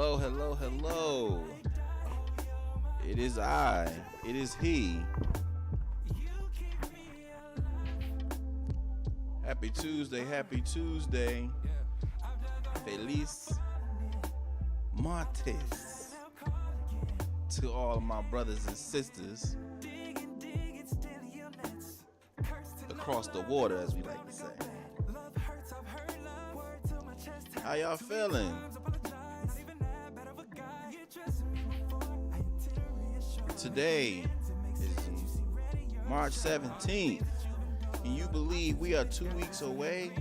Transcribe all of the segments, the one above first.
Hello, hello, hello. It is I. It is he. Happy Tuesday, happy Tuesday. Feliz martes to all of my brothers and sisters across the water, as we like to say. How y'all feeling? Today is March 17th. Can you believe we are 2 weeks away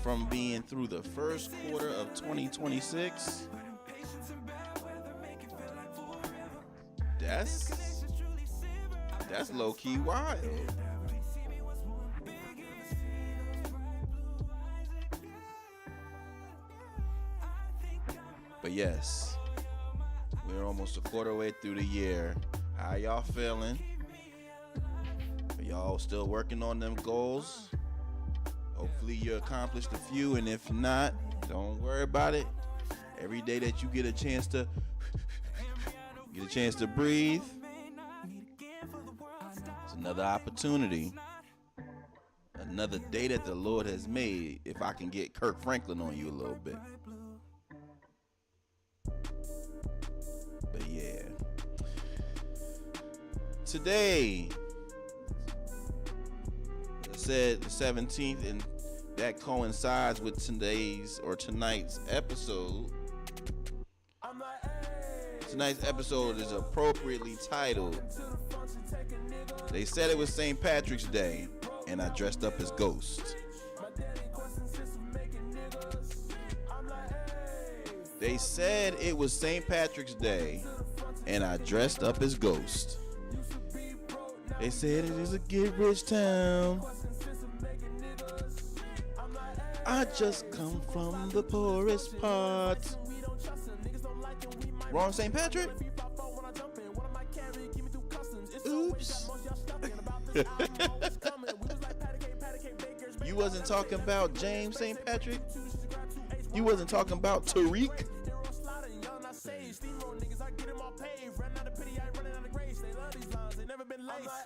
from being through the first quarter of 2026? That's low-key wild. But yes, we're almost a quarter way through the year. How y'all feeling? Are y'all still working on them goals? Hopefully you accomplished a few, and if not, don't worry about it. Every day that you get a chance to breathe, it's another opportunity. Another day that the Lord has made, if I can get Kirk Franklin on you a little bit. But yeah. Today, I said the 17th, and that coincides with tonight's episode. Tonight's episode is appropriately titled, They Said It Was St. Patrick's Day, and I Dressed Up as Ghost. They said it was St. Patrick's Day, and I dressed up as Ghost. They said it is a get-rich town. I just come from the poorest part. Wrong St. Patrick? Oops. You wasn't talking about James St. Patrick? You wasn't talking about Tariq?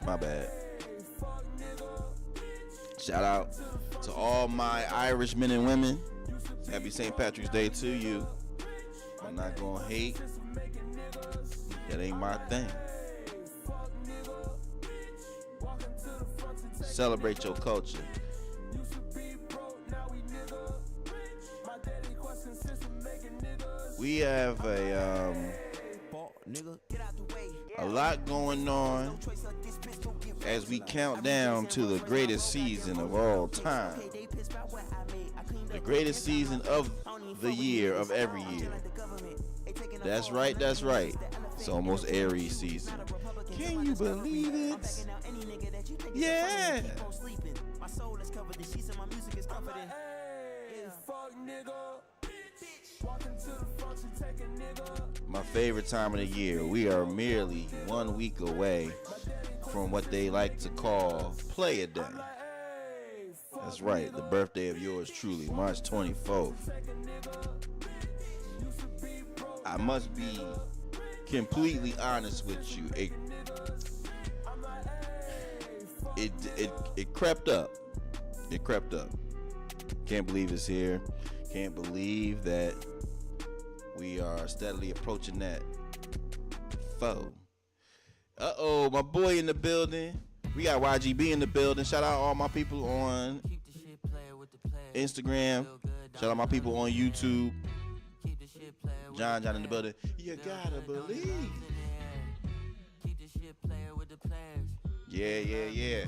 My bad. Shout out to all my Irish men and women. Happy St. Patrick's Day to you. I'm not gonna hate. That ain't my thing. Celebrate your culture. We have a lot going on as we count down to the greatest season of all time. The greatest season of the year, of every year. That's right, that's right. It's almost Aries season. Can you believe it? Yeah. My favorite time of the year. We are merely 1 week away from what they like to call Playa Day. That's right, the birthday of yours truly, March 24th. I must be completely honest with you. It crept up. It crept up. Can't believe it's here. Can't believe that we are steadily approaching that foe. Uh-oh, my boy in the building. We got YGB in the building. Shout out all my people on Instagram. Shout out my people on YouTube. John in the building. You gotta believe. Yeah.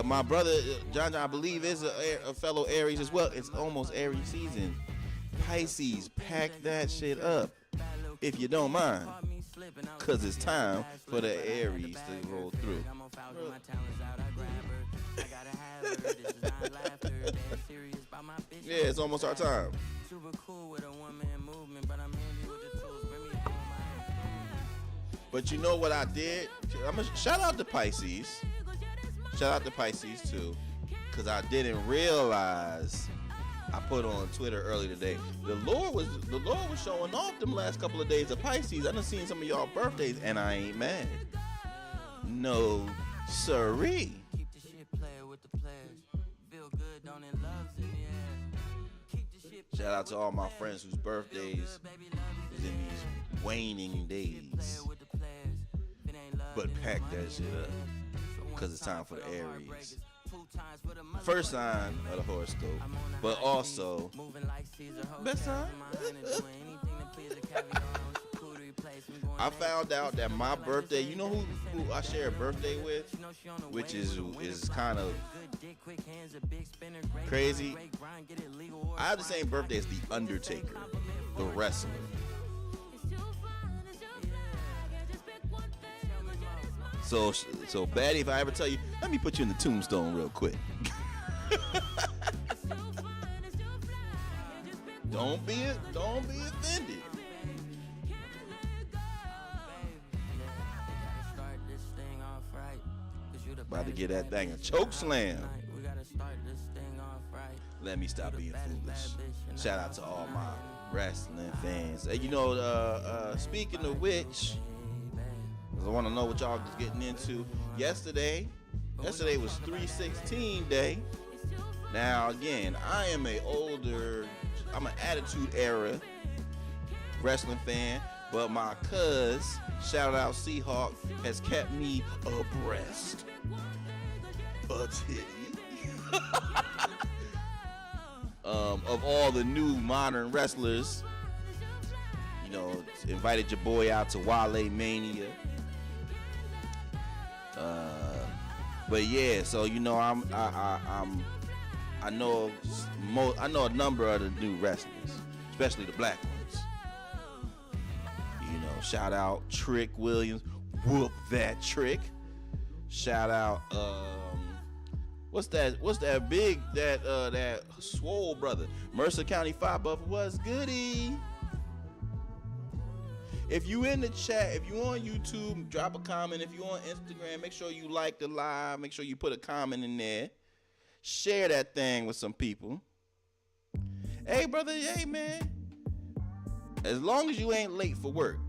My brother John, I believe, is a fellow Aries as well. It's almost Aries season. Pisces, pack that shit up if you don't mind, cause it's time for the Aries to roll through. Yeah, it's almost our time. But you know what I did? I'm gonna shout out to Pisces. Shout out to Pisces too, cause I didn't realize I put on Twitter earlier today. The Lord was showing off them last couple of days of Pisces. I done seen some of y'all birthdays, and I ain't mad. No siree. Keep the shit playa with the players. Feel good, don't it? Love's in the air. Shout out to all my friends whose birthdays is in these waning days. But pack that shit up, because it's time for the Aries. First sign of the horoscope, but also best sign. I found out that my birthday, you know who I share a birthday with, which is kind of crazy. I have the same birthday as The Undertaker, the wrestler. So Batty, if I ever tell you, let me put you in the tombstone real quick. Don't be offended. About to get that thing a choke slam. Let me stop being foolish. Shout out to all my wrestling fans. You know, speaking of which, I want to know what y'all was getting into. Yesterday was 316 day. Now again, I'm an Attitude Era wrestling fan, but my cuz, shout out Seahawk, has kept me abreast of Ceddy. Of all the new modern wrestlers. You know, invited your boy out to Wale Mania. But yeah, so you know, I know a number of the new wrestlers, especially the black ones. You know, shout out Trick Williams, whoop that Trick. Shout out what's that big that swole brother, Mercer County 5 Buff, what's goody? If you in the chat, if you on YouTube, drop a comment. If you on Instagram, make sure you like the live. Make sure you put a comment in there. Share that thing with some people. Hey, brother, hey, man. As long as you ain't late for work,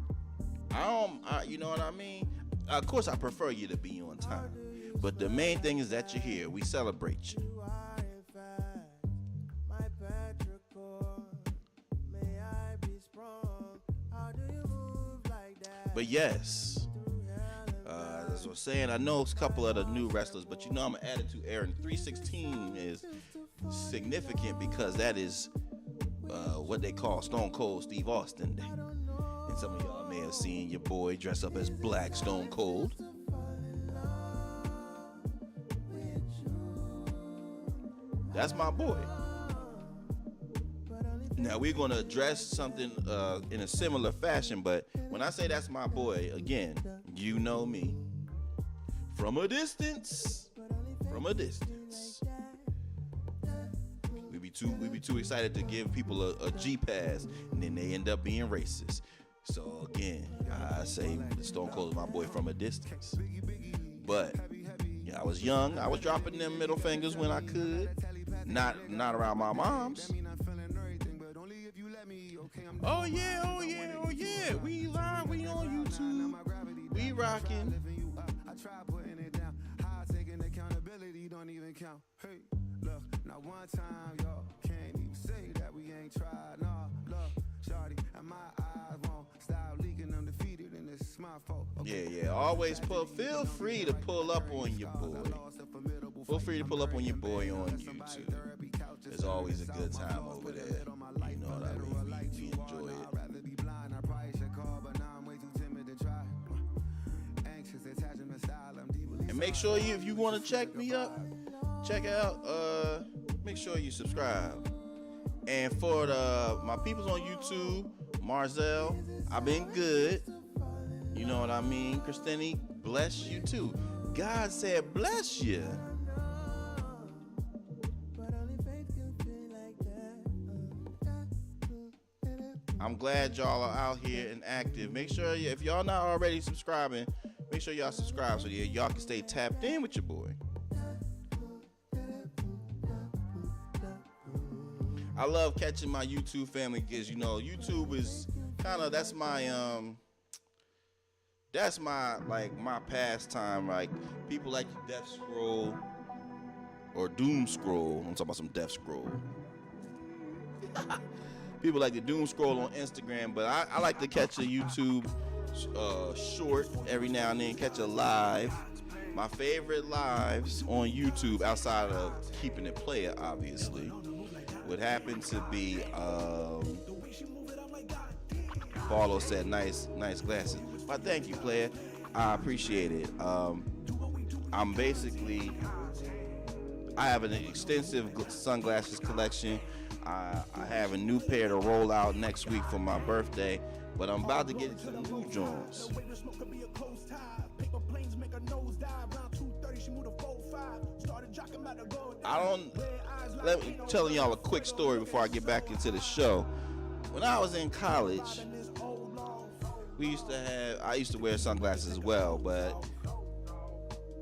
you know what I mean? Of course, I prefer you to be on time. But the main thing is that you're here. We celebrate you. But yes, as I was saying, I know a couple of the new wrestlers, but you know I'm an Attitude Era. 316 is significant because that is what they call Stone Cold Steve Austin Day. And some of y'all may have seen your boy dress up as Black Stone Cold. That's my boy. Now we're going to address something in a similar fashion, but when I say that's my boy, again, you know me. From a distance. We be too excited to give people a G pass, and then they end up being racist. So again, I say Stone Cold is my boy from a distance. But yeah, I was young. I was dropping them middle fingers when I could. Not around my moms. Oh yeah. We live, we on YouTube. We rocking. I try putting it down. High taking accountability, don't even count. Hey, look, not one time, y'all can't even say that we ain't tried. Nah, look, shawty, and my eyes won't stop leaking. I'm defeated and it's my fault. Okay. Yeah. Always feel free to pull up on your boy. Feel free to pull up on your boy on YouTube. It's always a good time over there. You know what I mean? We enjoy it. And make sure if you want to check me up, check out, make sure you subscribe. And for my peoples on YouTube, Marzel, I've been good. You know what I mean? Christine, bless you too. God said bless you. I'm glad y'all are out here and active. Make sure if y'all not already subscribing, make sure y'all subscribe so y'all can stay tapped in with your boy. I love catching my YouTube family because YouTube is kind of that's my like my pastime. Like people like to death scroll or doom scroll. I'm talking about some death scroll. People like to doom scroll on Instagram, but I like to catch a YouTube short every now and then, catch a live. My favorite lives on YouTube outside of Keepin It Playa, obviously, would happen to be Paulo said nice glasses. Well, thank you, player. I appreciate it. I'm basically, I have an extensive sunglasses collection. I have a new pair to roll out next week for my birthday, but I'm about to get into the new joints. Let me tell y'all a quick story before I get back into the show. When I was in college, I used to wear sunglasses as well, but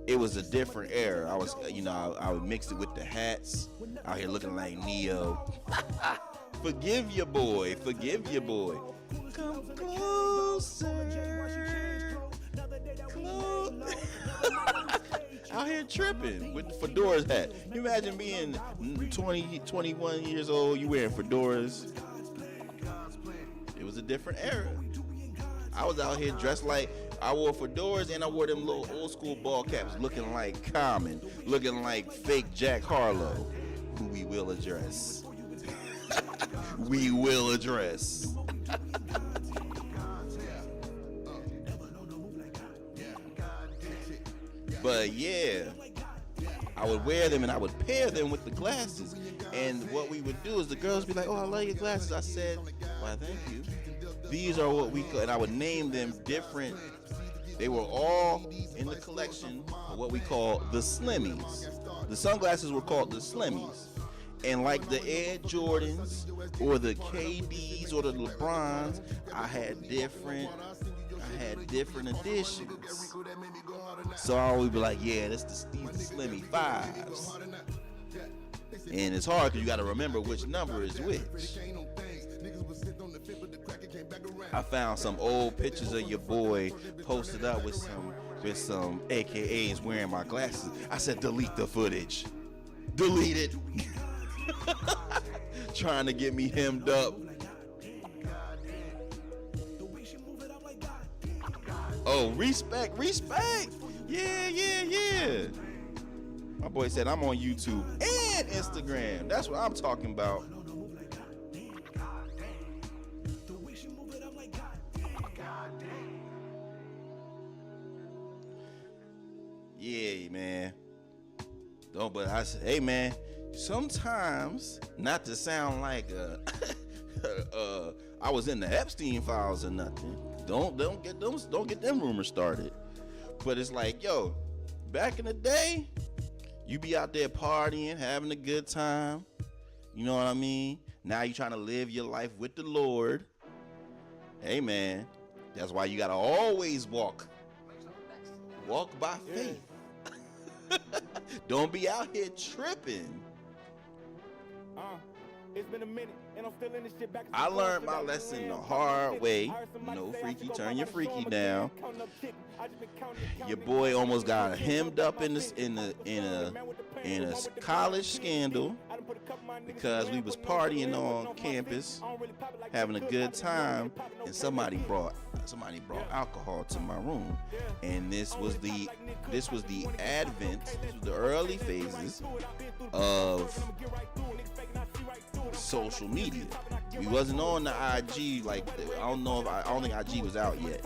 it was a different era. I would mix it with the hats, out here looking like Neo. Forgive your boy. Come closer. Out here tripping with the fedoras hat. You imagine being 20, 21 years old, you wearing fedoras. It was a different era. I was out here dressed like, I wore fedoras and I wore them little old school ball caps looking like Common, looking like fake Jack Harlow, who we will address. We will address. But yeah, I would wear them and I would pair them with the glasses. And what we would do is the girls be like, "Oh, I love your glasses." I said, "Why, thank you. These are what we call," and I would name them different. They were all in the collection of what we call the Slimmies. The sunglasses were called the Slimmies. And like the Air Jordans or the KDs or the LeBrons, I had different editions. So I always be like, yeah, these the Slimmy 5s. And it's hard because you got to remember which number is which. I found some old pictures of your boy posted up with some AKAs wearing my glasses. I said, delete the footage. Delete it. Trying to get me hemmed up. Oh, respect. Yeah. My boy said I'm on YouTube and Instagram. That's what I'm talking about. Yeah, man. But I said, hey, man, sometimes, not to sound like I was in the Epstein files or nothing. Don't get them rumors started. But it's like, yo, back in the day, you be out there partying, having a good time. You know what I mean? Now you trying to live your life with the Lord. Hey, man, that's why you gotta always walk by faith. Don't be out here tripping. It's been a minute, and I'm still in this shit back. I learned my lesson the hard way. No freaky, turn your freaky down. Your boy almost got hemmed up in a college scandal because we was partying on campus, having a good time, and somebody brought alcohol to my room, and this was the early phases of social media. We wasn't on the IG like I don't think IG was out yet,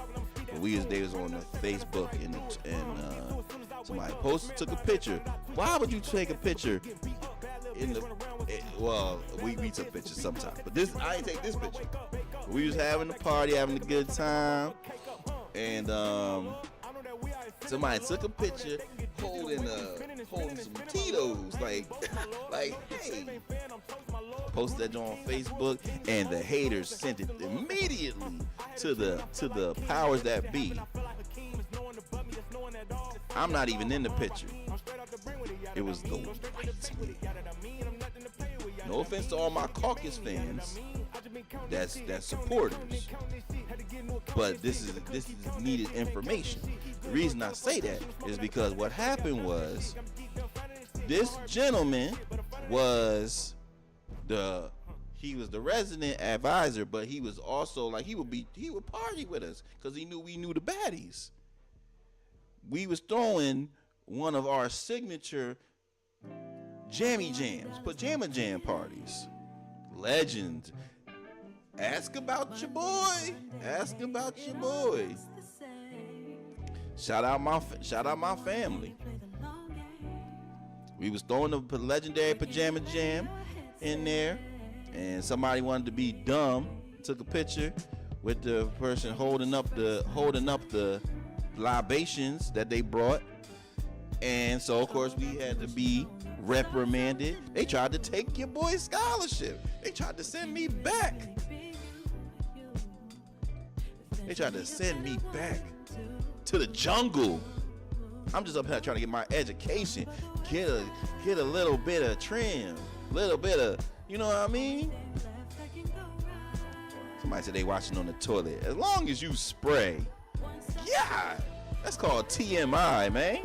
but they was on the Facebook and somebody took a picture. Why would you take a picture we took pictures sometimes, but I ain't take this picture. We was having a party, having a good time, and somebody took a picture holding some Tito's, like hey. Posted that on Facebook, and the haters sent it immediately to the powers that be. I'm not even in the picture. It was the white man. No offense to all my caucus fans, that's supporters, but this is needed information. The reason I say that is because what happened was this gentleman was he was the resident advisor, but he was also like he would party with us because we knew the baddies. We was throwing one of our signature jammy jams, pajama jam parties. Legend. Ask about your boy. Ask about your boy. Shout out my family. We was throwing the legendary pajama jam in there, and somebody wanted to be dumb. Took a picture with the person holding up the libations that they brought, and so of course we had to be reprimanded. They tried to take your boy's scholarship. They tried to send me back. They tried to send me back to the jungle. I'm just up here trying to get my education, get a little bit of trim, little bit of, you know what I mean? Somebody said they watching on the toilet. As long as you spray, yeah, that's called TMI, man.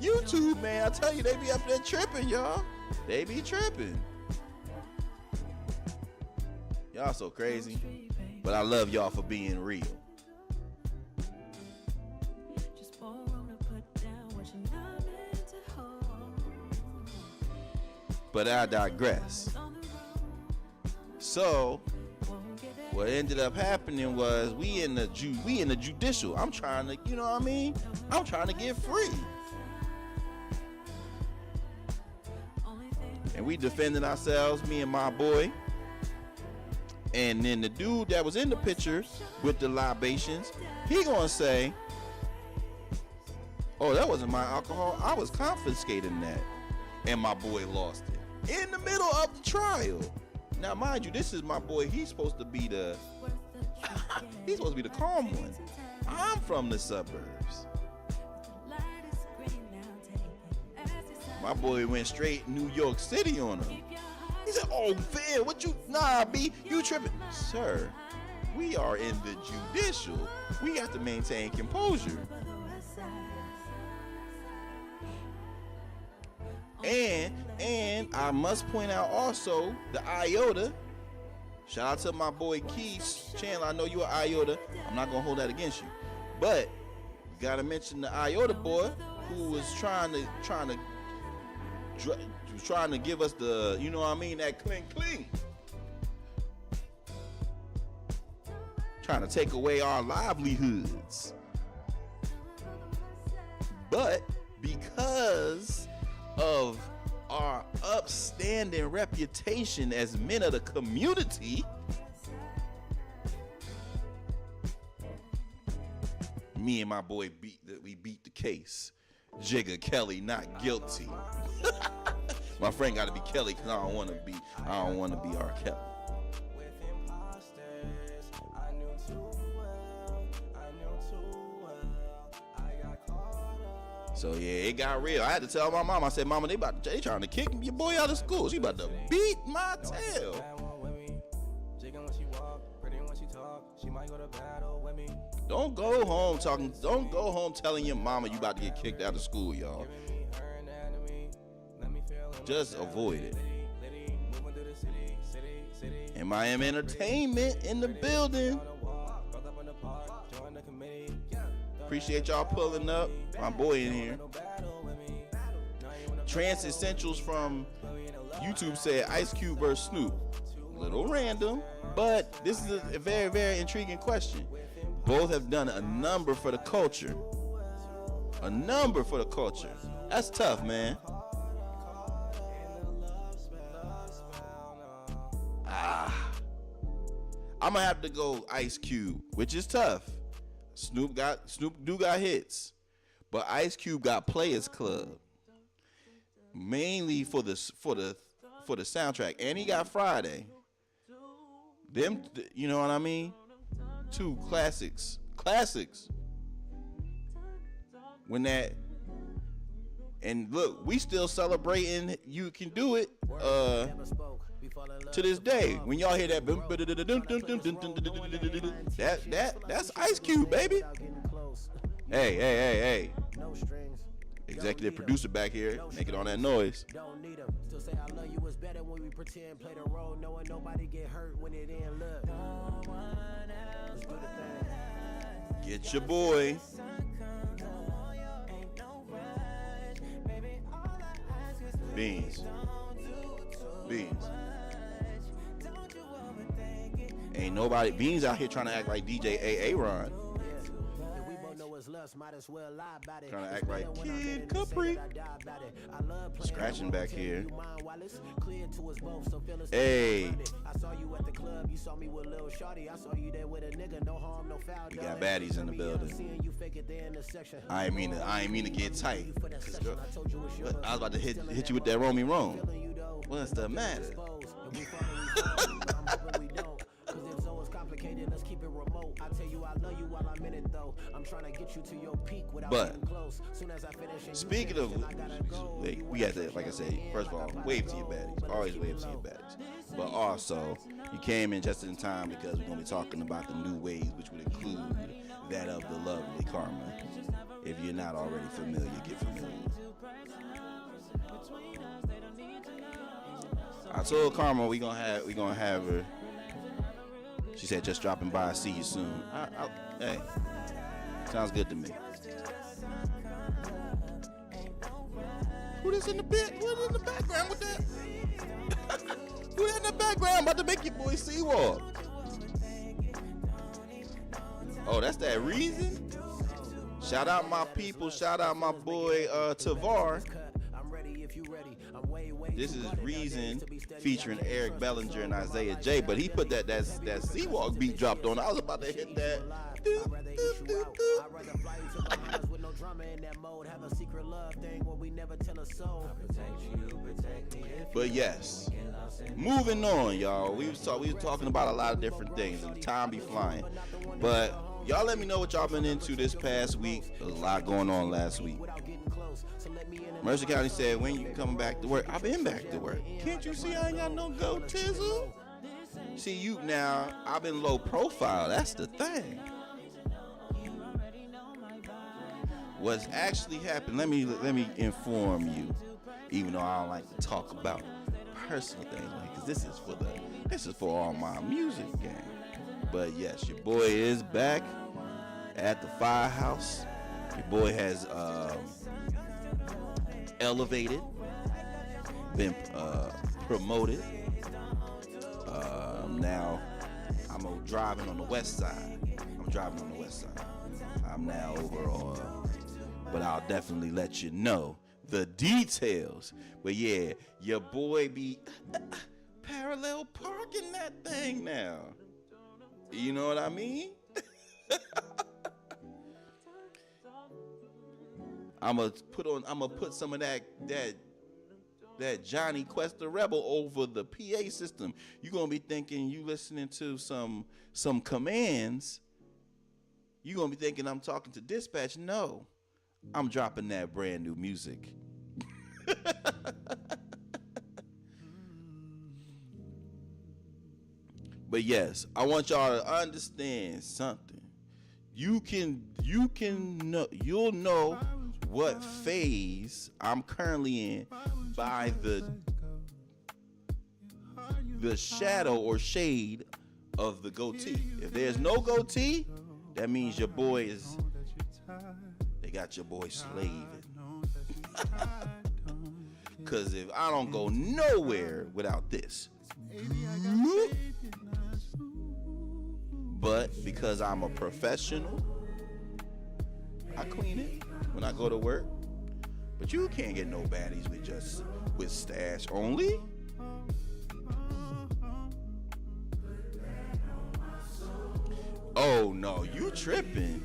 YouTube, man, I tell you, they be up there tripping, y'all. They be tripping. Y'all so crazy, but I love y'all for being real. But I digress. So what ended up happening was we in the judicial. I'm trying to, you know what I mean? I'm trying to get free. And we defending ourselves, me and my boy. And then the dude that was in the picture with the libations, he gonna say, oh, that wasn't my alcohol. I was confiscating that. And my boy lost it in the middle of the trial. Now, mind you, this is my boy. He's supposed to be the calm one. I'm from the suburbs. My boy went straight New York City on him. He said, oh, Phil, B, you tripping. Sir, we are in the judicial. We have to maintain composure. And I must point out also the IOTA. Shout out to my boy Keith Chandler. I know you're an IOTA. I'm not gonna hold that against you, but gotta mention the IOTA boy who was trying to give us the, you know what I mean, that cling. Trying to take away our livelihoods. But because of our upstanding reputation as men of the community, me and my boy beat the case. Jigga Kelly not guilty. My friend got to be Kelly because I don't want to be R. Kelly. So yeah, it got real. I had to tell my mom. I said, "Mama, they trying to kick your boy out of school. She about to beat my tail." Don't go home telling your mama you about to get kicked out of school, y'all. Just avoid it. MIM Entertainment in the building. Appreciate y'all pulling up. My boy in here. Trans Essentials from YouTube said Ice Cube versus Snoop. A little random, but this is a very, very intriguing question. Both have done a number for the culture. That's tough, man. I'm gonna have to go Ice Cube, which is tough. Snoop do got hits, but Ice Cube got Playas Club, mainly for the soundtrack, and he got Friday. Them, you know what I mean? Two classics. When that, And look, we still celebrating You Can Do It to this day. When y'all hear that, that's Ice Cube, baby. Hey. Executive producer back here making all that noise. Still say I love you is better when we pretend, play the role, knowing nobody get hurt when it ain't look. Let's do the thing. Get your boy. Beans. Ain't nobody. Beans out here trying to act like DJ Aaron. Trying to act like Kid Capri. Scratching back here. Hey. We got baddies in the building. I ain't mean to get tight. I was about to hit you with that Romy Rome. What's the matter? Let's keep it remote. I tell you I love you while I'm in it though. I'm trying to get you to your peak without getting close. Soon as I finish. Speaking of, we got to, like I said, first of all, wave to your baddies. Always wave to your baddies. But also, you came in just in time because we're gonna be talking about the new waves, which would include that of the lovely Karma. If you're not already familiar, get familiar. I told Karma we gonna have her. She said, just dropping by, see you soon. Hey, sounds good to me. Who this in the bit? Who's in the background with that? Who that in the background about to make your boy Seawalk? Oh, that's that Reason? Shout out my people. Shout out my boy Tavar. This is Reason featuring Eric Bellinger and Isaiah J. But he put that Seawalk beat dropped on. I was about to hit that. But yes, moving on, y'all. We was talking about a lot of different things, and the time be flying. But y'all let me know what y'all been into this past week. There was a lot going on last week. Mercer County said, when you coming back to work? I've been back to work. Can't you see I ain't got no go tizzle? See you now, I've been low profile. That's the thing. What's actually happened, let me inform you, even though I don't like to talk about personal things, because this is for all my music game. But yes, your boy is back at the firehouse. Your boy has elevated, been promoted. Now I'm driving on the west side. I'm now over on, but I'll definitely let you know the details. But yeah, your boy be parallel parking that thing now. You know what I mean? I'm gonna put some of that Johnny Quest the Rebel over the PA system. You're gonna be thinking you listening to some commands. You're gonna be thinking I'm talking to dispatch. No, I'm dropping that brand new music. But yes, I want y'all to understand something. You'll know what phase I'm currently in by the shadow or shade of the goatee. If there's no goatee, that means your boy they got your boy slaving. Cause if I don't go nowhere without this. But because I'm a professional, I clean it when I go to work. But you can't get no baddies with stash only. Oh no, you tripping.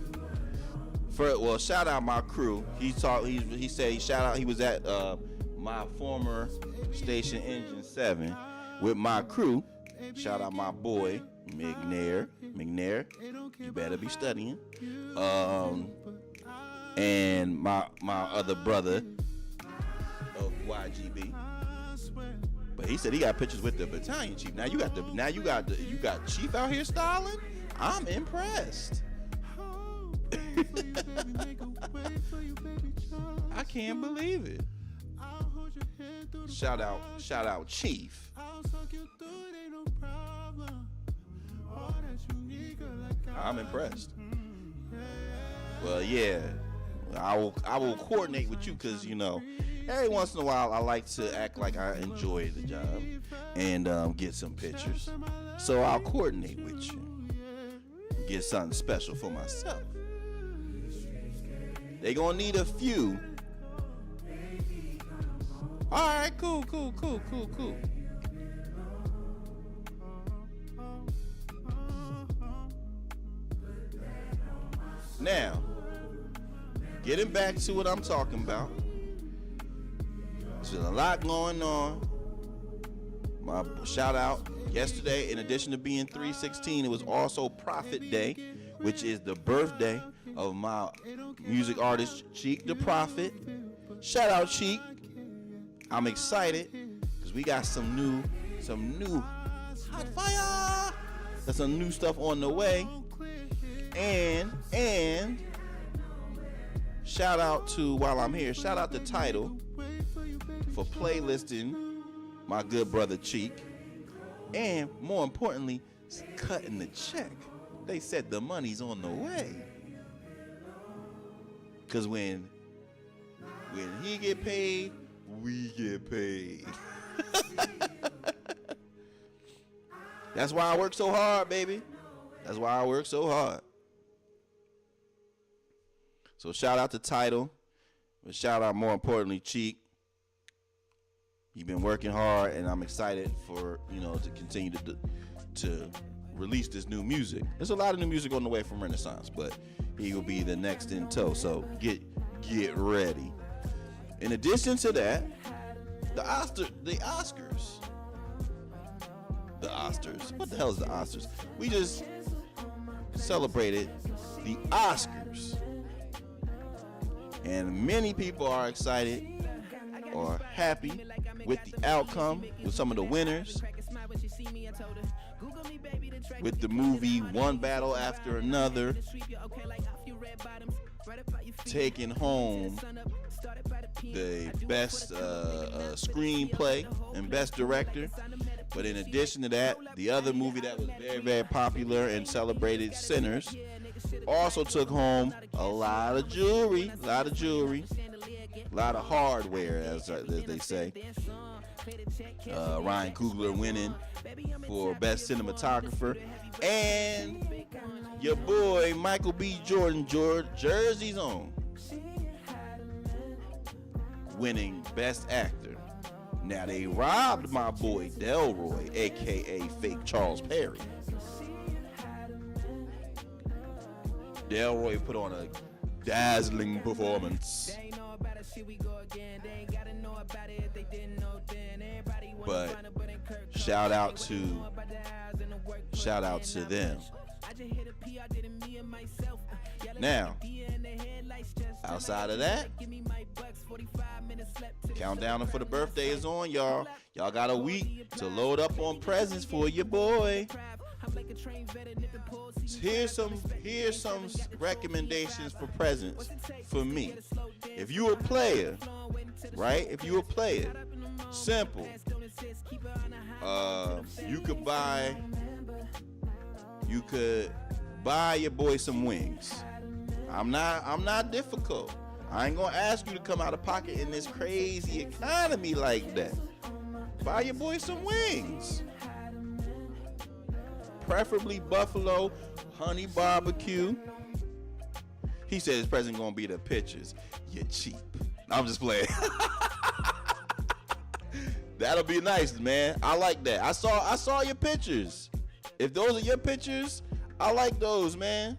Well, shout out my crew. He said shout out. He was at my former station, Engine 7, with my crew. Shout out my boy McNair, you better be studying. And my other brother, YGB. But he said he got pictures with the battalion chief. Now you got chief out here styling. I'm impressed. I can't believe it. Shout out chief. I'm impressed. Well, yeah, I will coordinate with you because, you know, every once in a while I like to act like I enjoy the job and get some pictures. So I'll coordinate with you. Get something special for myself. They gonna need a few. All right, cool. Now, getting back to what I'm talking about. There's a lot going on. My shout out yesterday, in addition to being 316, it was also Prophet Day, which is the birthday of my music artist Cheek the Prophet. Shout out Cheek. I'm excited because we got some new hot fire. There's some new stuff on the way. And shout out to, while I'm here, shout out to Title for playlisting my good brother Cheek, and more importantly, cutting the check. They said the money's on the way. Cause when he get paid, we get paid. That's why I work so hard, baby. That's why I work so hard. So shout out to Title, but shout out more importantly Cheek. You've been working hard, and I'm excited for, you know, to continue to release this new music. There's a lot of new music on the way from Renaissance, but he will be the next in tow. So get ready. In addition to that, the Oscars. What the hell is the Oscars? We just celebrated the Oscars. And many people are excited or happy with the outcome, with some of the winners. With the movie One Battle After Another taking home the best screenplay and best director. But in addition to that, the other movie that was very, very popular and celebrated, Sinners, also took home a lot of jewelry, a lot of hardware, as they say. Ryan Coogler winning for best cinematographer, and your boy Michael B. Jordan, Jersey's own, winning best actor. Now they robbed my boy Delroy, aka Fake Charles Perry. Delroy put on a dazzling performance. But shout out to them. Now, outside of that, countdown for the birthday is on, y'all. Y'all got a week to load up on presents for your boy. Here's some recommendations for presents for me. If you a player, right? If you a player, simple. You could buy your boy some wings. I'm not difficult. I ain't gonna ask you to come out of pocket in this crazy economy like that. Buy your boy some wings. Preferably buffalo, honey barbecue. He said his present gonna be the pictures. You're cheap. I'm just playing. That'll be nice, man. I like that. I saw your pictures. If those are your pictures, I like those, man.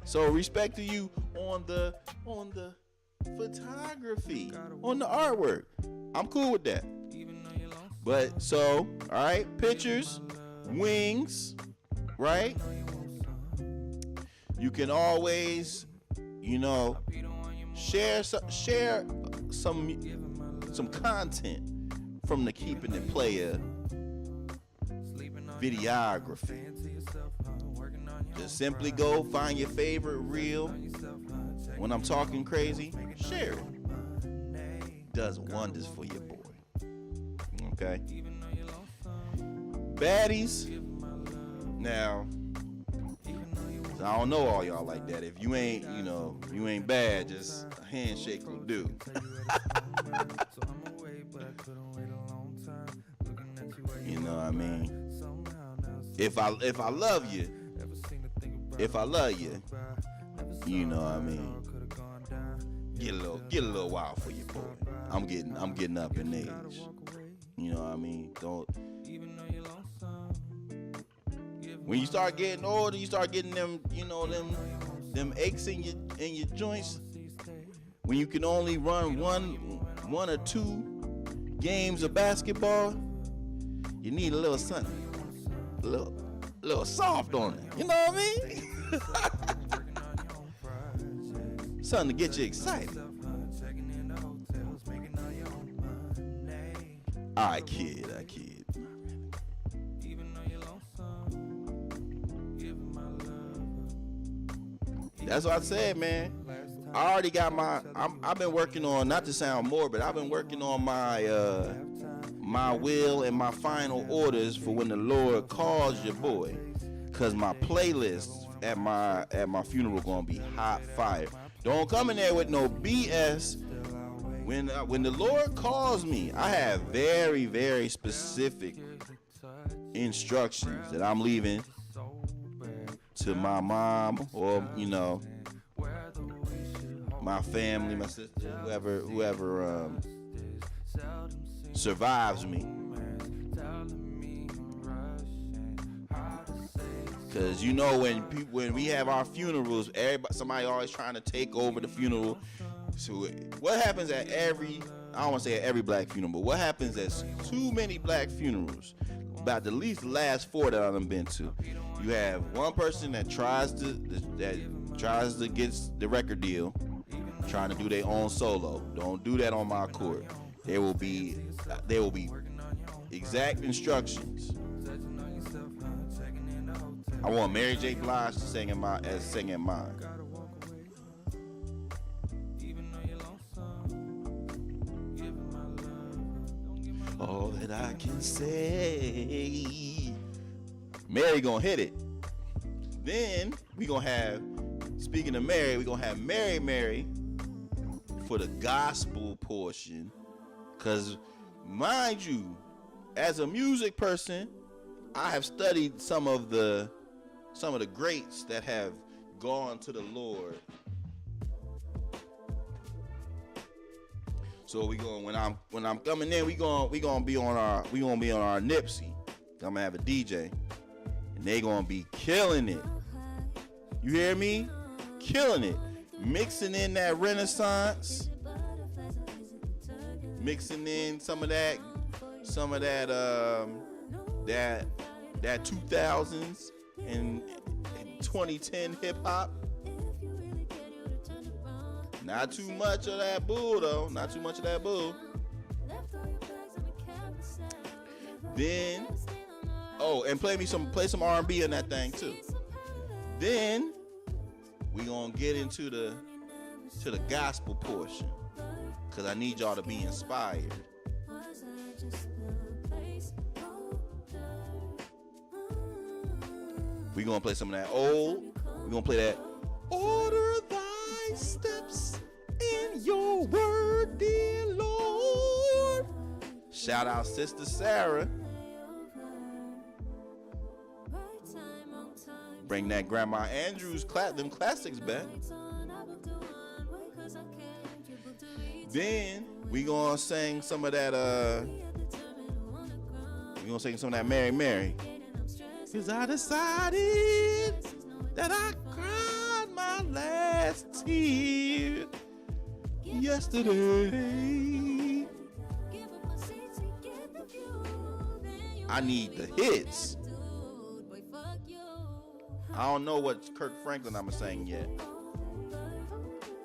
So respect to you on the photography, on the artwork. I'm cool with that. But so, all right, pictures, wings, right? You can always, you know, share content from the Keepin It Playa videography. Just simply go find your favorite reel. When I'm talking crazy, share it. Does wonders for your boy. Okay. Baddies. Now, I don't know all y'all like that. If you ain't, you ain't bad, just a handshake will do. You know what I mean? If I love you, you know what I mean? Get a little wild for your boy. I'm getting up in age. You know what I mean? When you start getting older, you start getting them, them aches in your joints. When you can only run one or two games of basketball, you need a little something, a little soft on it. You know what I mean? Something to get you excited. I kid. That's what I said, man. I already got I've been working on, not to sound morbid, I've been working on my will and my final orders for when the Lord calls your boy. Cause my playlist at my funeral gonna be hot fire. Don't come in there with no BS. When the Lord calls me, I have very, very specific instructions that I'm leaving to my mom or my family, my sister, whoever survives me. Cause when we have our funerals, somebody always trying to take over the funeral. So what happens at I don't want to say at every black funeral, but what happens at too many black funerals? About at least the last 4 that I've been to, you have one person that tries to get the record deal, trying to do their own solo. Don't do that on my court. There will be exact instructions. I want Mary J. Blige to sing mine. All that I can say, Mary gonna hit it. Then we gonna have, speaking of Mary, we gonna have Mary for the gospel portion. Cause mind you, as a music person, I have studied some of the greats that have gone to the Lord. So we going when I'm coming in, we gonna be on our Nipsey. I'm gonna have a DJ, and they gonna be killing it. You hear me? Killing it, mixing in that Renaissance, mixing in some of that 2000s and 2010 hip hop. Not too much of that bull though. Not too much of that bull. Then, and play some R&B in that thing too. Then we gonna get into the gospel portion, cause I need y'all to be inspired. We gonna play some of that old. We gonna play that order thy steps in your word, dear Lord. Shout out Sister Sarah. Bring that Grandma Andrews them classics back. Then we gonna sing some of that Mary Mary. 'Cause I decided that I cried my last tear yesterday. I need the hits. I don't know what Kirk Franklin I'm saying yet.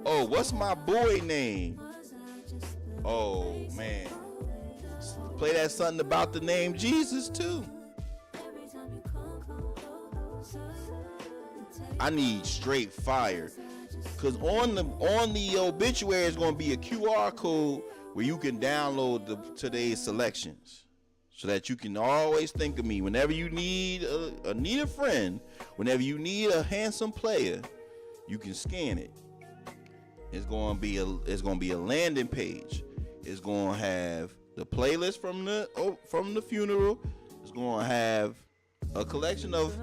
Oh, what's my boy name? Oh man, play that something about the name Jesus too. I need straight fire, cause on the obituary is gonna be a QR code where you can download today's selections, so that you can always think of me whenever you need a friend, whenever you need a handsome player. You can scan it. It's gonna be a landing page. It's gonna have the playlist from the funeral. It's gonna have a collection of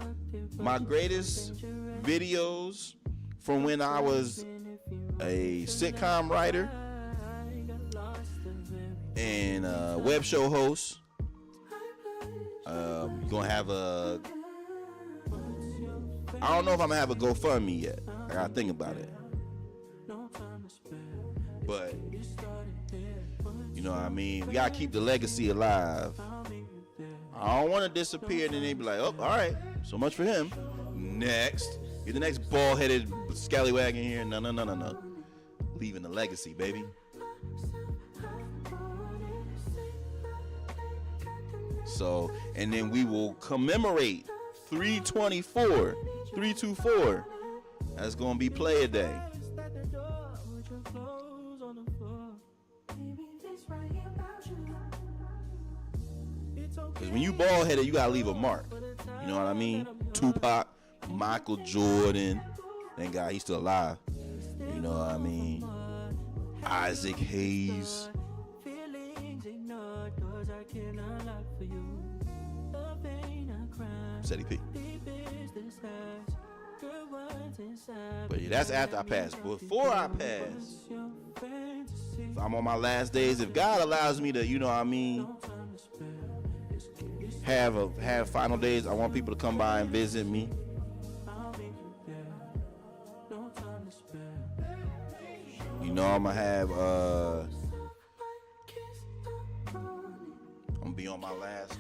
my greatest videos from when I was a sitcom writer and web show host. You're gonna have I don't know if I'm gonna have a GoFundMe yet. I gotta think about it. But you know what I mean? We gotta keep the legacy alive. I don't want to disappear and then they be like, oh, all right, so much for him. Next. You're the next bald-headed scallywag in here. No. Leaving the legacy, baby. So, and then we will commemorate 324. That's going to be Playa Day. Because when you bald-headed, you got to leave a mark. You know what I mean? Tupac, Michael Jordan. Thank God he's still alive. You know what I mean? Isaac Hayes. Ceddy P. But yeah, that's after I pass. Before I pass, if I'm on my last days, if God allows me to, you know what I mean, have final days, I want people to come by and visit me. You know I'm gonna have I'm gonna be on my last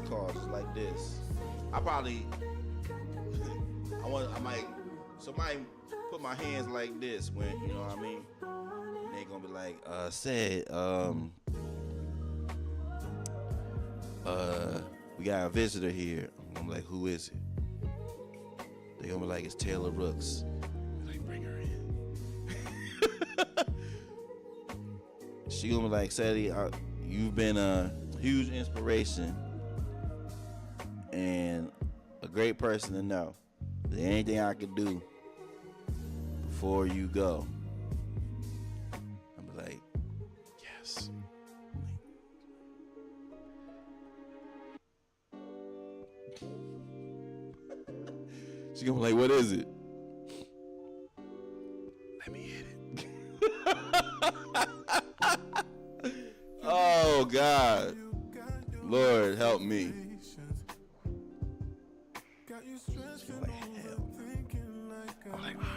call just like this. Somebody put my hands like this when, you know what I mean? And they gonna be like, we got a visitor here. I'm like, who is it? They gonna be like, it's Taylor Rooks. I'm like, bring her in. She gonna be like, Ceddy, you've been a huge inspiration and a great person to know. Is there anything I could do before you go? I'm like, yes. She gonna be like, what is it? Let me hit it. Oh God, Lord help me. Like, hell. I'm like, all right.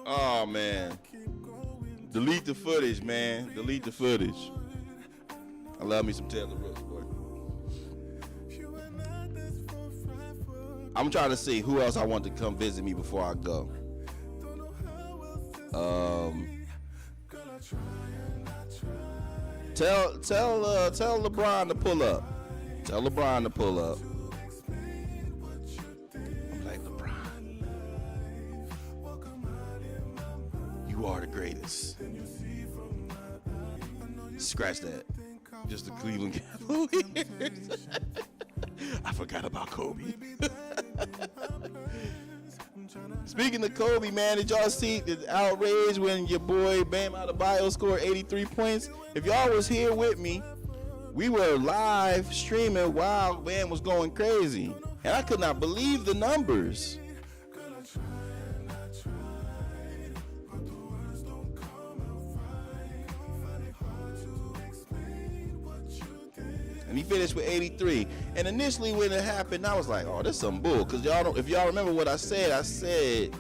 Oh man, delete the footage, man. Delete the footage. I love me some Taylor Rooks, boy. I'm trying to see who else I want to come visit me before I go. Tell LeBron to pull up. Tell LeBron to pull up. I'm like, LeBron, you are the greatest. Scratch that. Just the Cleveland Cavaliers. I forgot about Kobe. Speaking of Kobe, man, did y'all see the outrage when your boy Bam Adebayo scored 83 points? If y'all was here with me, we were live streaming while Bam was going crazy. And I could not believe the numbers. And he finished with 83. And initially when it happened, I was like, oh, this is some bull. Because if y'all remember what I said, I said,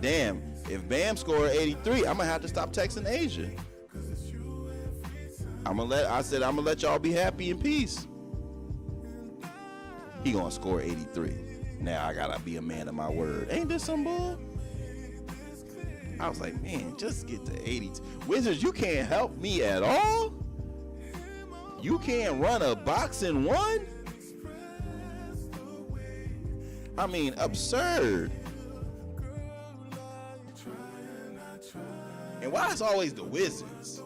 damn, if Bam scored 83, I'm going to have to stop texting Asia. I said, I'm going to let y'all be happy in peace. he gonna score 83. Now I gotta be a man of my word. Ain't this some bull? I was like, man, just get to 82. Wizards, you can't help me at all? You can't run a boxing one? I mean, absurd. And why it's always the Wizards?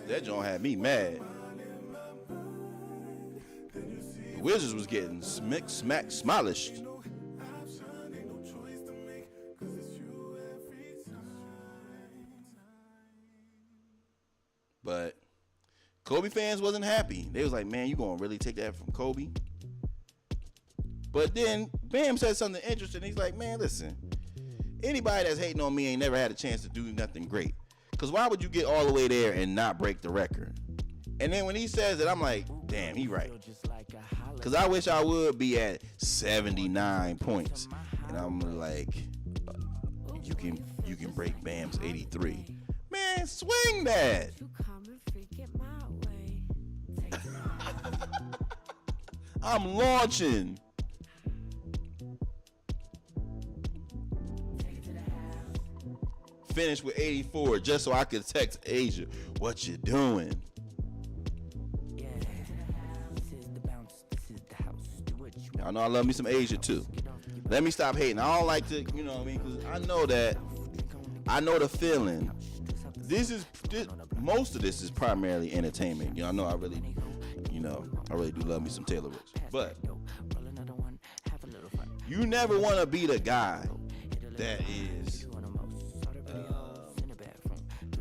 That joint had me mad. The Wizards was getting smolished. But Kobe fans wasn't happy. They was like, man, you gonna really take that from Kobe? But then Bam said something interesting. He's like, man, listen, anybody that's hating on me ain't never had a chance to do nothing great. Because why would you get all the way there and not break the record? And then when he says it, I'm like, damn, he right. Because I wish I would be at 79 points. And I'm like, you can break Bam's 83. Man, swing that. I'm launching. Finished with 84 just so I could text Asia, what you doing? Y'all know I love me some Asia too. Let me stop hating. I don't like to, you know what I mean? Because I know the feeling. Most of this is primarily entertainment. You know, I know I really do love me some Taylor Rooks. But you never want to be the guy that is,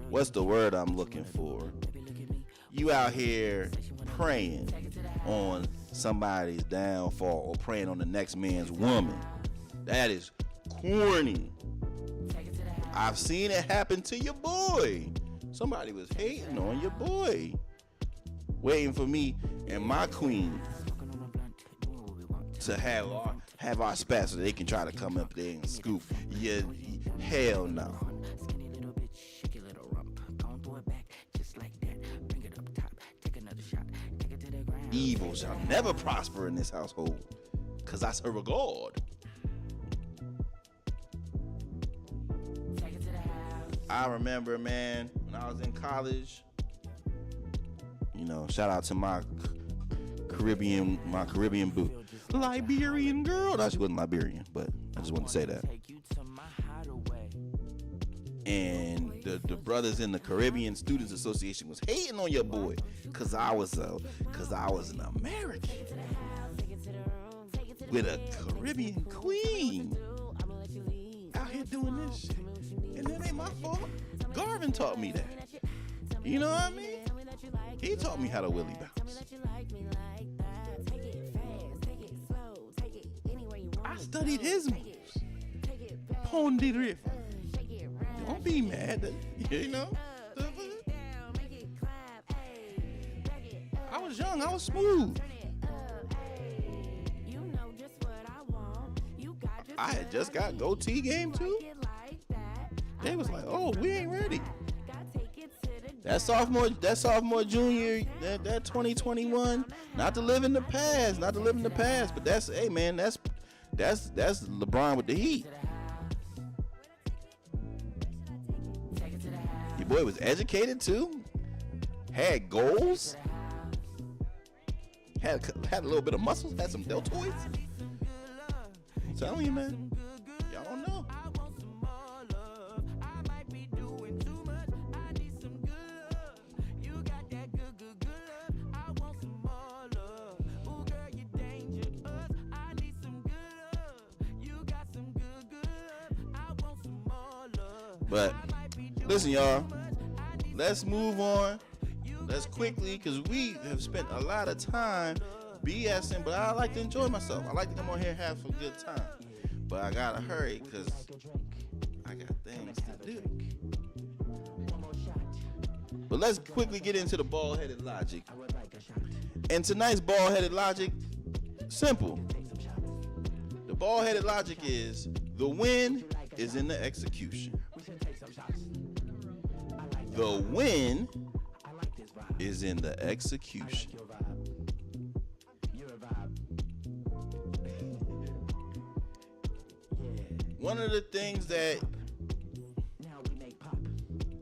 what's the word I'm looking for? You out here praying on somebody's downfall or praying on the next man's woman. That is corny. I've seen it happen to your boy. Somebody was hating on your boy, waiting for me and my queen to have our spat so they can try to come up there and scoop. Yeah, hell no. Evil shall never prosper in this household, because I serve a God. I remember, man, when I was in college, you know, shout out to my Caribbean boo. Liberian girl. No, she wasn't Liberian, but I just wanted to say that. And the brothers in the Caribbean Students Association was hating on your boy because I was an American with a Caribbean queen out here doing this shit. And that ain't my fault. Garvin taught me that. You know what I mean? He taught me how to willy bounce. I studied his moves. Pon de river. Don't be mad, you know. I was young, I was smooth. I had just got goatee game too. They was like, oh, we ain't ready. That sophomore, junior, that 2021, not to live in the past, but that's, hey man, that's LeBron with the Heat. Your boy was educated too, had goals, had a little bit of muscles, had some deltoids. I'm telling you, man, y'all don't know. But listen, y'all, let's move on. Let's quickly, because we have spent a lot of time BSing, but I like to enjoy myself. I like to come on here and have some good time. But I gotta hurry because I got things to do. But let's quickly get into the bald-headed logic. And tonight's bald-headed logic, simple. The bald-headed logic is the win is in the execution. The win is in the execution. One of the things that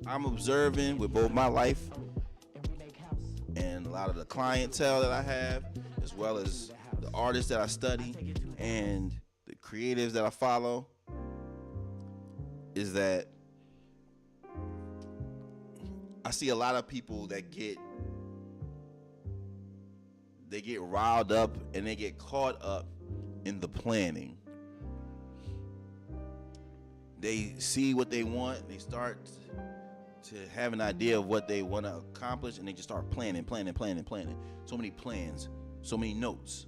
I'm observing with both my life and a lot of the clientele that I have, as well as the artists that I study and the creatives that I follow, is that I see a lot of people that get riled up and they get caught up in the planning. They see what they want, they start to have an idea of what they want to accomplish, and they just start planning. So many plans, so many notes.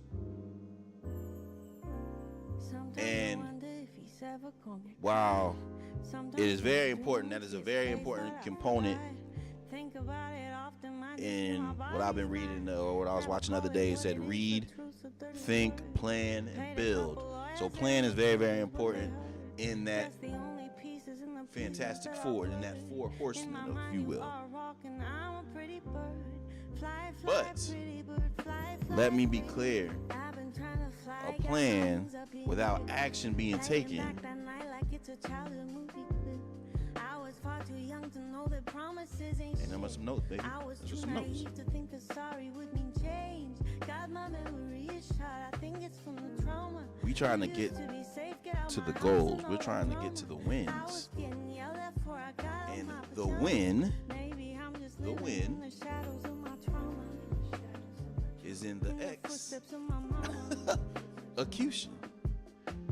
And while it is very important, that is a very important component in what I've been reading or what I was watching the other day. It said read, think, plan, and build. So plan is very, very important in that Fantastic Four, in that four horsemen, if you will. But let me be clear, a plan without action being taken, and there was some notes, baby. There was some notes. We trying to get to the goals. We're trying to get to the wins. And the win is in the execution.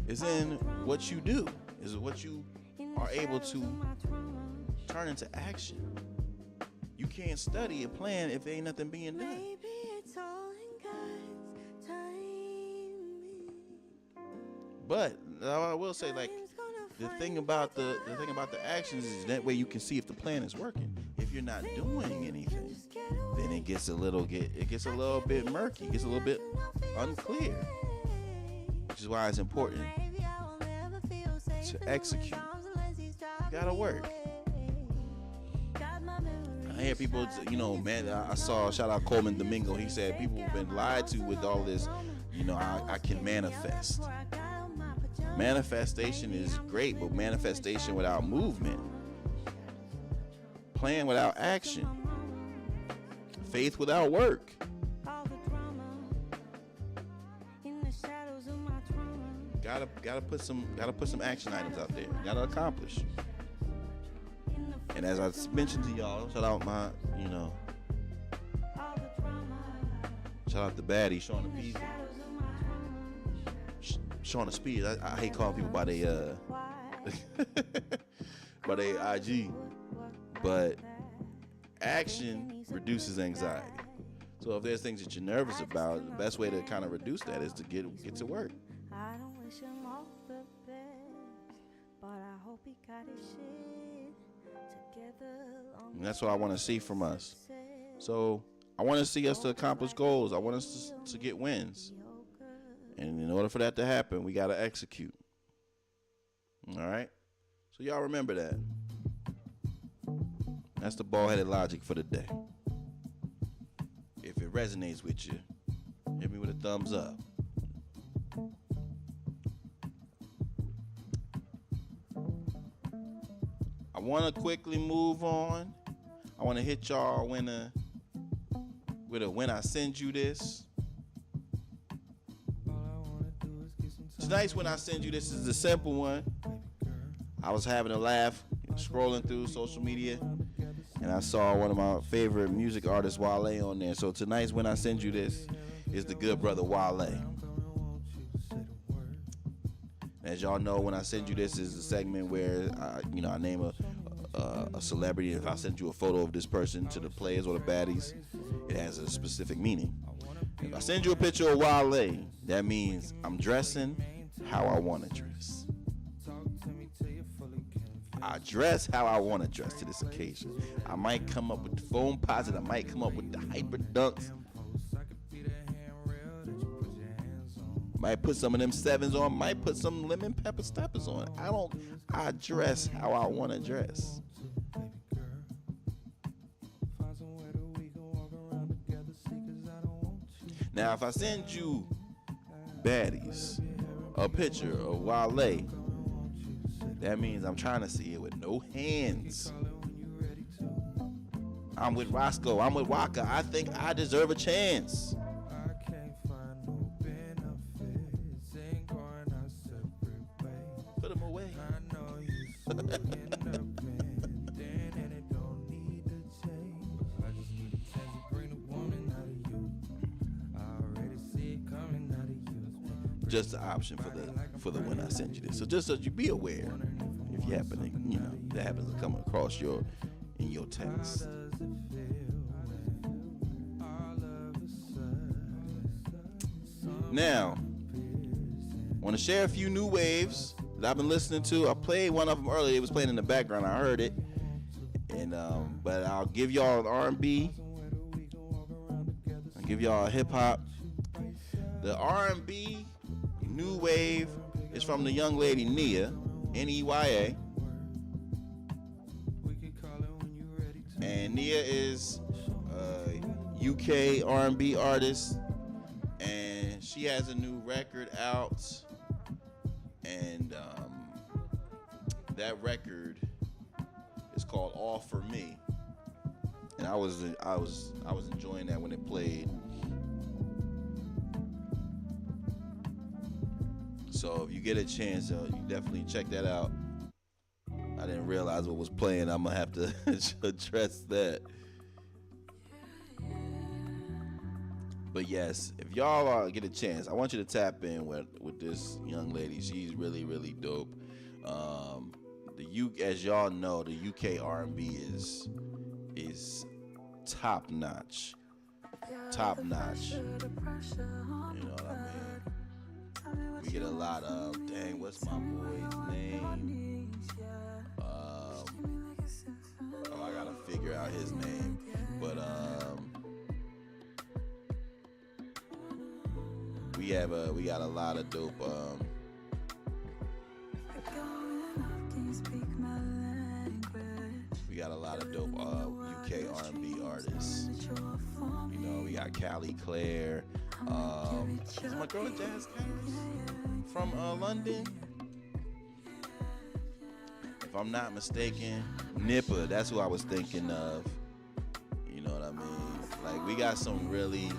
Is in what you do. Is what you are able to turn into action. You can't study a plan if there ain't nothing being done. But I will say, like, the thing about the actions is that way you can see if the plan is working. If you're not doing anything, then it gets a little bit murky, it gets a little bit unclear. Which is why it's important to execute. You gotta work. I hear people, I saw, shout out Coleman Domingo, he said people have been lied to with all this, I can manifest. Manifestation is great, but manifestation without movement, plan without action, faith without work. Gotta put some action items out there. Gotta accomplish. And as I mentioned to y'all, shout out shout out the baddie, Shauna Peasy. Shauna Speed. I hate calling people by their by their IG, but action reduces anxiety. So if there's things that you're nervous about, the best way to kind of reduce that is to get to work. I don't wish him all the best, but I hope he got his shit together. And that's what I want to see from us. So I want to see us to accomplish goals. I want us to get wins. And in order for that to happen, we got to execute. All right? So y'all remember that. That's the ball-headed logic for the day. If it resonates with you, hit me with a thumbs up. I want to quickly move on. I want to hit y'all with a when I send you this. Tonight's when I send you this is a simple one. I was having a laugh scrolling through social media, and I saw one of my favorite music artists, Wale, on there. So tonight's when I send you this is the good brother Wale. As y'all know, when I send you this is a segment where I name a celebrity. If I send you a photo of this person to the players or the baddies, it has a specific meaning. If I send you a picture of Wale, that means I'm dressing how I want to dress. I dress how I want to dress to this occasion. I might come up with the foam posit. I might come up with the hyper dunks. Might put some of them 7s on. Might put some lemon pepper steppers on. I dress how I want to dress. Now, if I send you Baddies, a picture of Wale, that means I'm trying to see it with no hands. I'm with Roscoe. I'm with Waka. I think I deserve a chance. Put them away. Just the option for the when I send you this. So just so you be aware, if you happen to, that happens to come across in your text. Now, I want to share a few new waves that I've been listening to. I played one of them earlier. It was playing in the background. I heard it, and but I'll give y'all an R&B. I'll give y'all a hip hop. The R&B new wave is from the young lady Nia, Neya, and Nia is a UK R&B artist, and she has a new record out, and that record is called All For Me, and I was enjoying that when it played. So if you get a chance, you definitely check that out. I didn't realize what was playing. I'm gonna have to address that. But yes, if y'all get a chance, I want you to tap in with this young lady. She's really, really dope. As y'all know, the UK R&B is top notch. Top notch. You know what I mean? We get a lot of, dang, what's my boy's name? I gotta figure out his name. But we got a lot of dope UK R&B artists. We got Callie Clare. Is my girl Jazz from London? If I'm not mistaken, Nippa, that's who I was thinking of. You know what I mean? Like, we got some really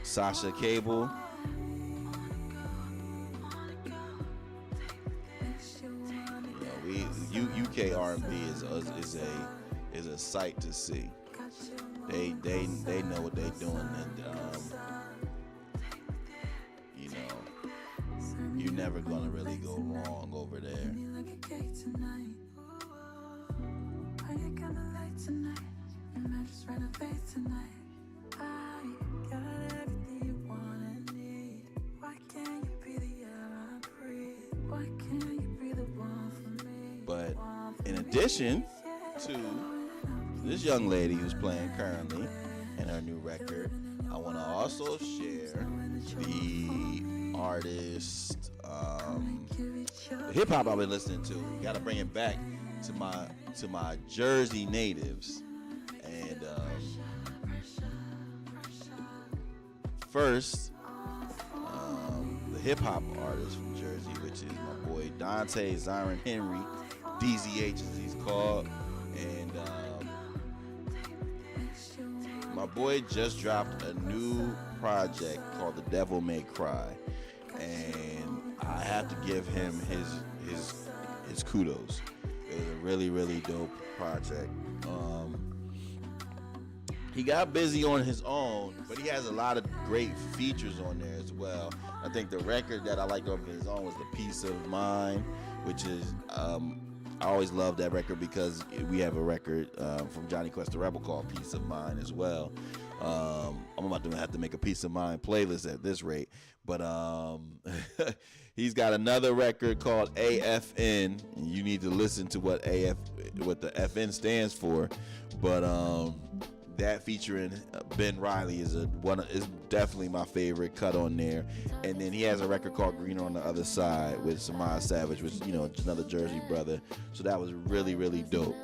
Sasha Cable. UK R&B is a sight to see. They know what they're doing, and you're never gonna really go wrong over there. But in addition to this young lady who's playing currently in her new record, I want to also share the artist, the hip hop I've been listening to. Got to bring it back to my Jersey natives. And first, the hip hop artist from Jersey, which is my boy Dante Zyron Henry, DZH as he's called. And my boy just dropped a new project called The Devil May Cry, and I have to give him his kudos. It was a really, really dope project. He got busy on his own, but he has a lot of great features on there as well. I think the record that I liked on his own was The Peace of Mind, which is I always love that record because we have a record from Johnny Quest the Rebel called Peace of Mind as well. I'm about to have to make a Peace of Mind playlist at this rate. But he's got another record called AFN. And you need to listen to what the FN stands for. But that featuring Ben Riley is definitely my favorite cut on there. And then he has a record called Greener on the Other Side with Samaj Savage, which another Jersey brother. So that was really, really dope.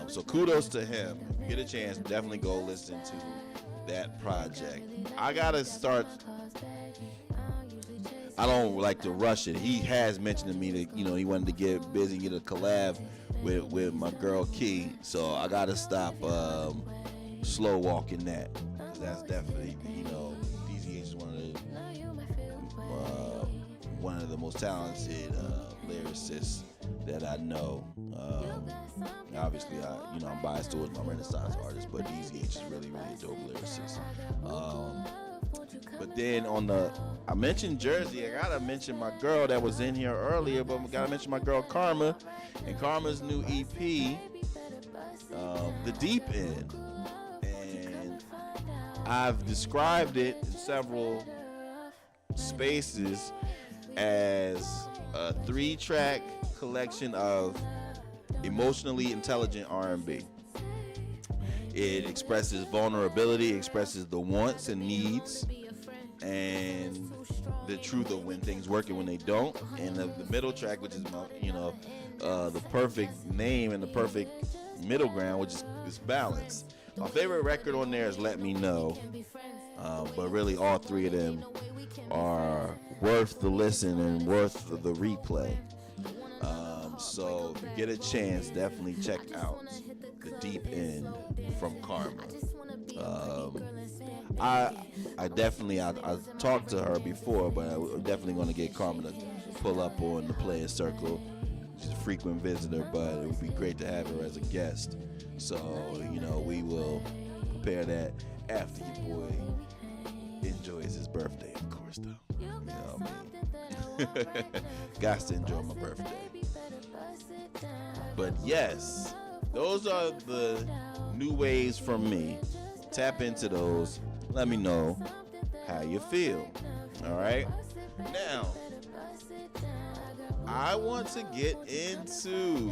So kudos to him. If you get a chance, definitely go listen to that project. I gotta start. I don't like to rush it. He has mentioned to me that he wanted to get busy and get a collab with my girl Key. So I gotta stop slow walking that. 'Cause that's definitely DZH is one of the most talented lyricists that I know. Obviously, I'm biased towards my Renaissance artist, but DZH is really, really a dope lyricist. But then I mentioned Jersey. I gotta mention my girl that was in here earlier, but I gotta mention my girl Karma and Karma's new EP, The Deep End. And I've described it in several spaces as a 3-track collection of emotionally intelligent R&B. It expresses vulnerability, expresses the wants and needs, and the truth of when things work and when they don't. And the middle track, which is the perfect name and the perfect middle ground, which is balance. My favorite record on there is Let Me Know, but really all three of them are worth the listen and worth the replay. So if you get a chance, definitely check out The Deep End from Karma. I talked to her before, but I'm definitely going to get Karma to pull up on the Playas circle. She's a frequent visitor, but it would be great to have her as a guest. So, we will prepare that after your boy enjoys his birthday, of course, though. You know what I mean? Got to enjoy my birthday. But yes, those are the new waves from me. Tap into those. Let me know how you feel. All right? Now, I want to get into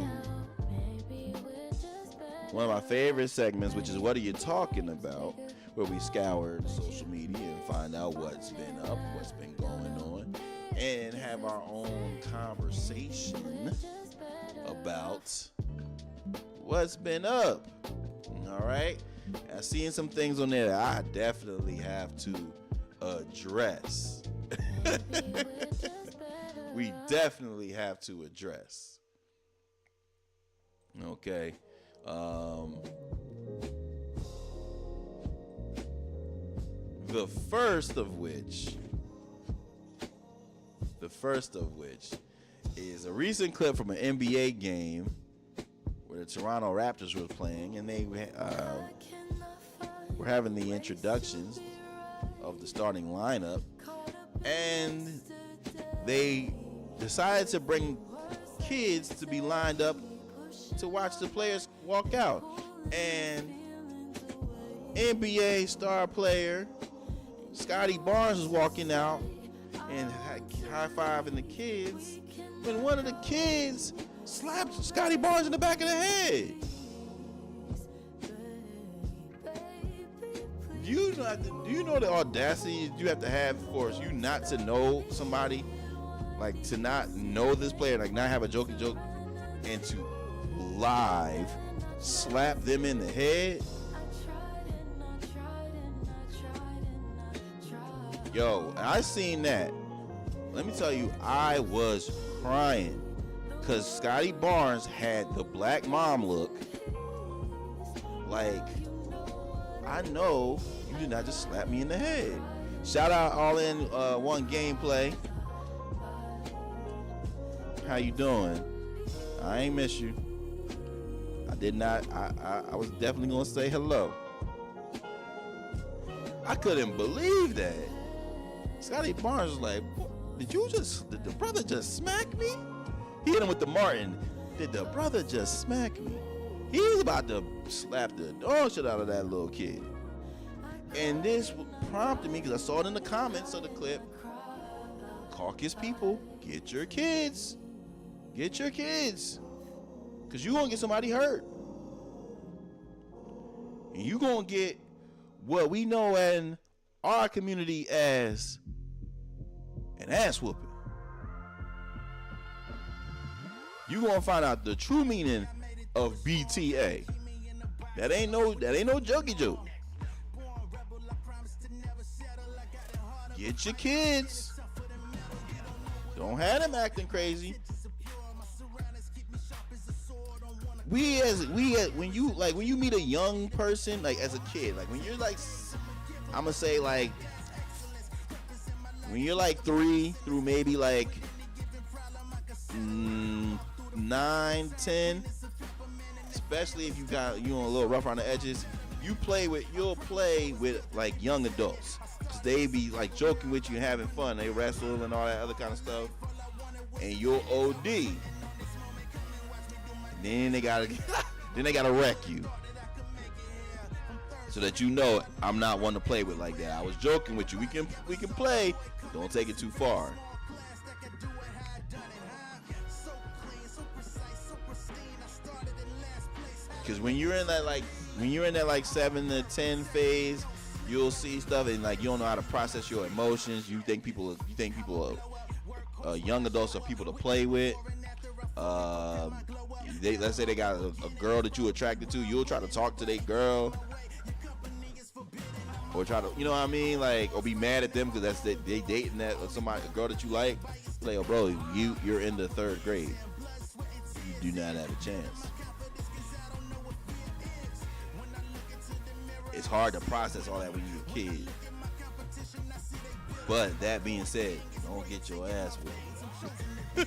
one of my favorite segments, which is What Are You Talking About? Where we scour social media and find out what's been up, what's been going on, and have our own conversation about what's been up. All right? I've seen some things on there that I definitely have to address. We definitely have to address. Okay. The first of which is a recent clip from an NBA game where the Toronto Raptors were playing, and they were having the introductions of the starting lineup, and they decided to bring kids to be lined up to watch the players walk out. And NBA star player Scotty Barnes was walking out and high-fiving the kids when one of the kids slapped Scotty Barnes in the back of the head. Do you know the audacity you have to have for you not to know somebody, like to not know this player, like not have a joke, and to live slap them in the head? Yo, I seen that. Let me tell you, I was crying because Scotty Barnes had the black mom look. Like, I know you did not just slap me in the head. Shout out All In One Gameplay. How you doing? I ain't miss you. I did not. I was definitely gonna say hello. I couldn't believe that. Scotty Barnes was like, did the brother just smack me? He hit him with the Martin. Did the brother just smack me? He was about to slap the dog shit out of that little kid. And this prompted me, because I saw it in the comments of the clip. Caucus people, get your kids. Get your kids. Because you're going to get somebody hurt. And you're going to get what we know in our community as an ass whooping. You're going to find out the true meaning of BTA. That ain't no jokey joke. Get your kids. Don't have them acting crazy. When you meet a young person, like as a kid, like when you're like, I'm gonna say like when you're like 3 through maybe like 9, 10, especially if you on a little rough around the edges, you'll play with like young adults, cause they be like joking with you and having fun. They wrestle and all that other kind of stuff, and you'll OD. Then they gotta wreck you, so that you know I'm not one to play with like that. I was joking with you. We can play. Don't take it too far. Because when you're in that like 7 to 10 phase, you'll see stuff and like you don't know how to process your emotions. You think people are young adults are people to play with. Let's say they got a girl that you attracted to, you'll try to talk to their girl, or try to, you know what I mean, like, or be mad at them because they dating a girl that you like. Like, oh, bro, you're in the 3rd grade. You do not have a chance. It's hard to process all that when you're a kid. But that being said, don't get your ass whipped.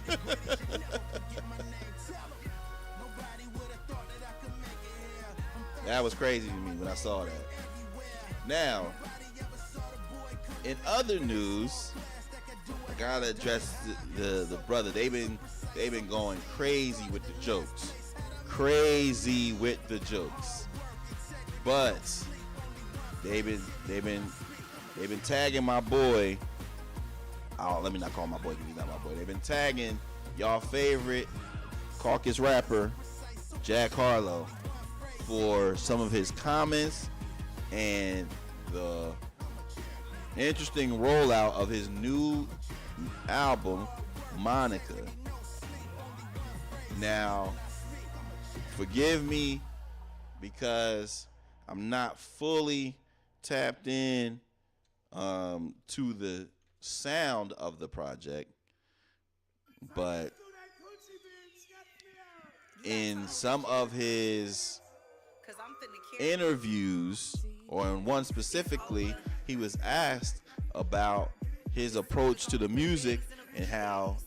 That was crazy to me when I saw that. Now, in other news, I gotta address the brother. They've been going crazy with the jokes. But they've been tagging my boy. Oh, let me not call him my boy because he's not my boy. They've been tagging y'all favorite caucus rapper, Jack Harlow, for some of his comments and the interesting rollout of his new album, Monica. Now, forgive me because I'm not fully tapped in to the sound of the project, but in some of his interviews, or in one specifically, he was asked about his approach to the music and how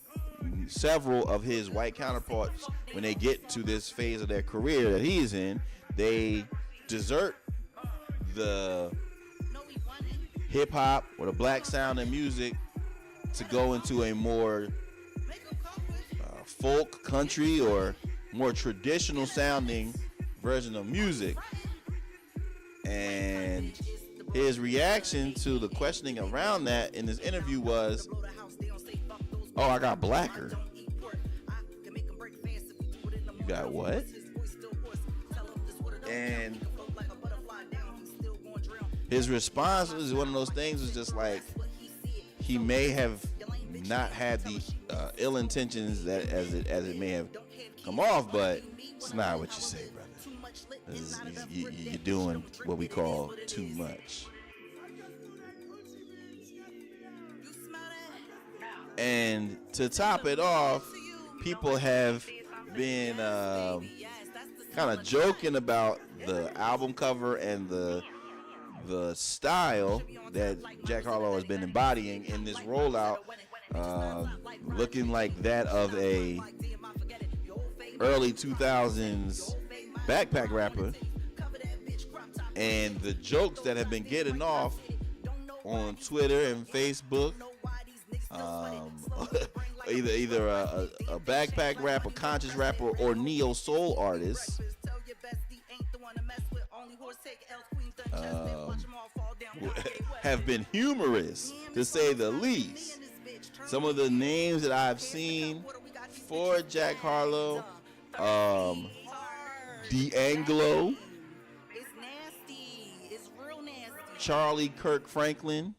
several of his white counterparts, when they get to this phase of their career that he is in, they desert the hip-hop or the black sound and music to go into a more folk, country, or more traditional sounding version of music. And his reaction to the questioning around that in this interview was, oh, I got blacker. You got what? And his response was one of those things, was just like, he may have not had the ill intentions that as it may have come off, but it's not what you say, brother. You're doing what we call too much. And to top it off, people have been kind of joking about the album cover and the style that Jack Harlow has been embodying in this rollout, looking like that of a early 2000s backpack rapper. And the jokes that have been getting off on Twitter and Facebook, either a backpack rapper, conscious rapper, or neo soul artist, have been humorous, to say the least. Some of the names that I've seen for Jack Harlow, D'Angelo, Charlie Kirk Franklin,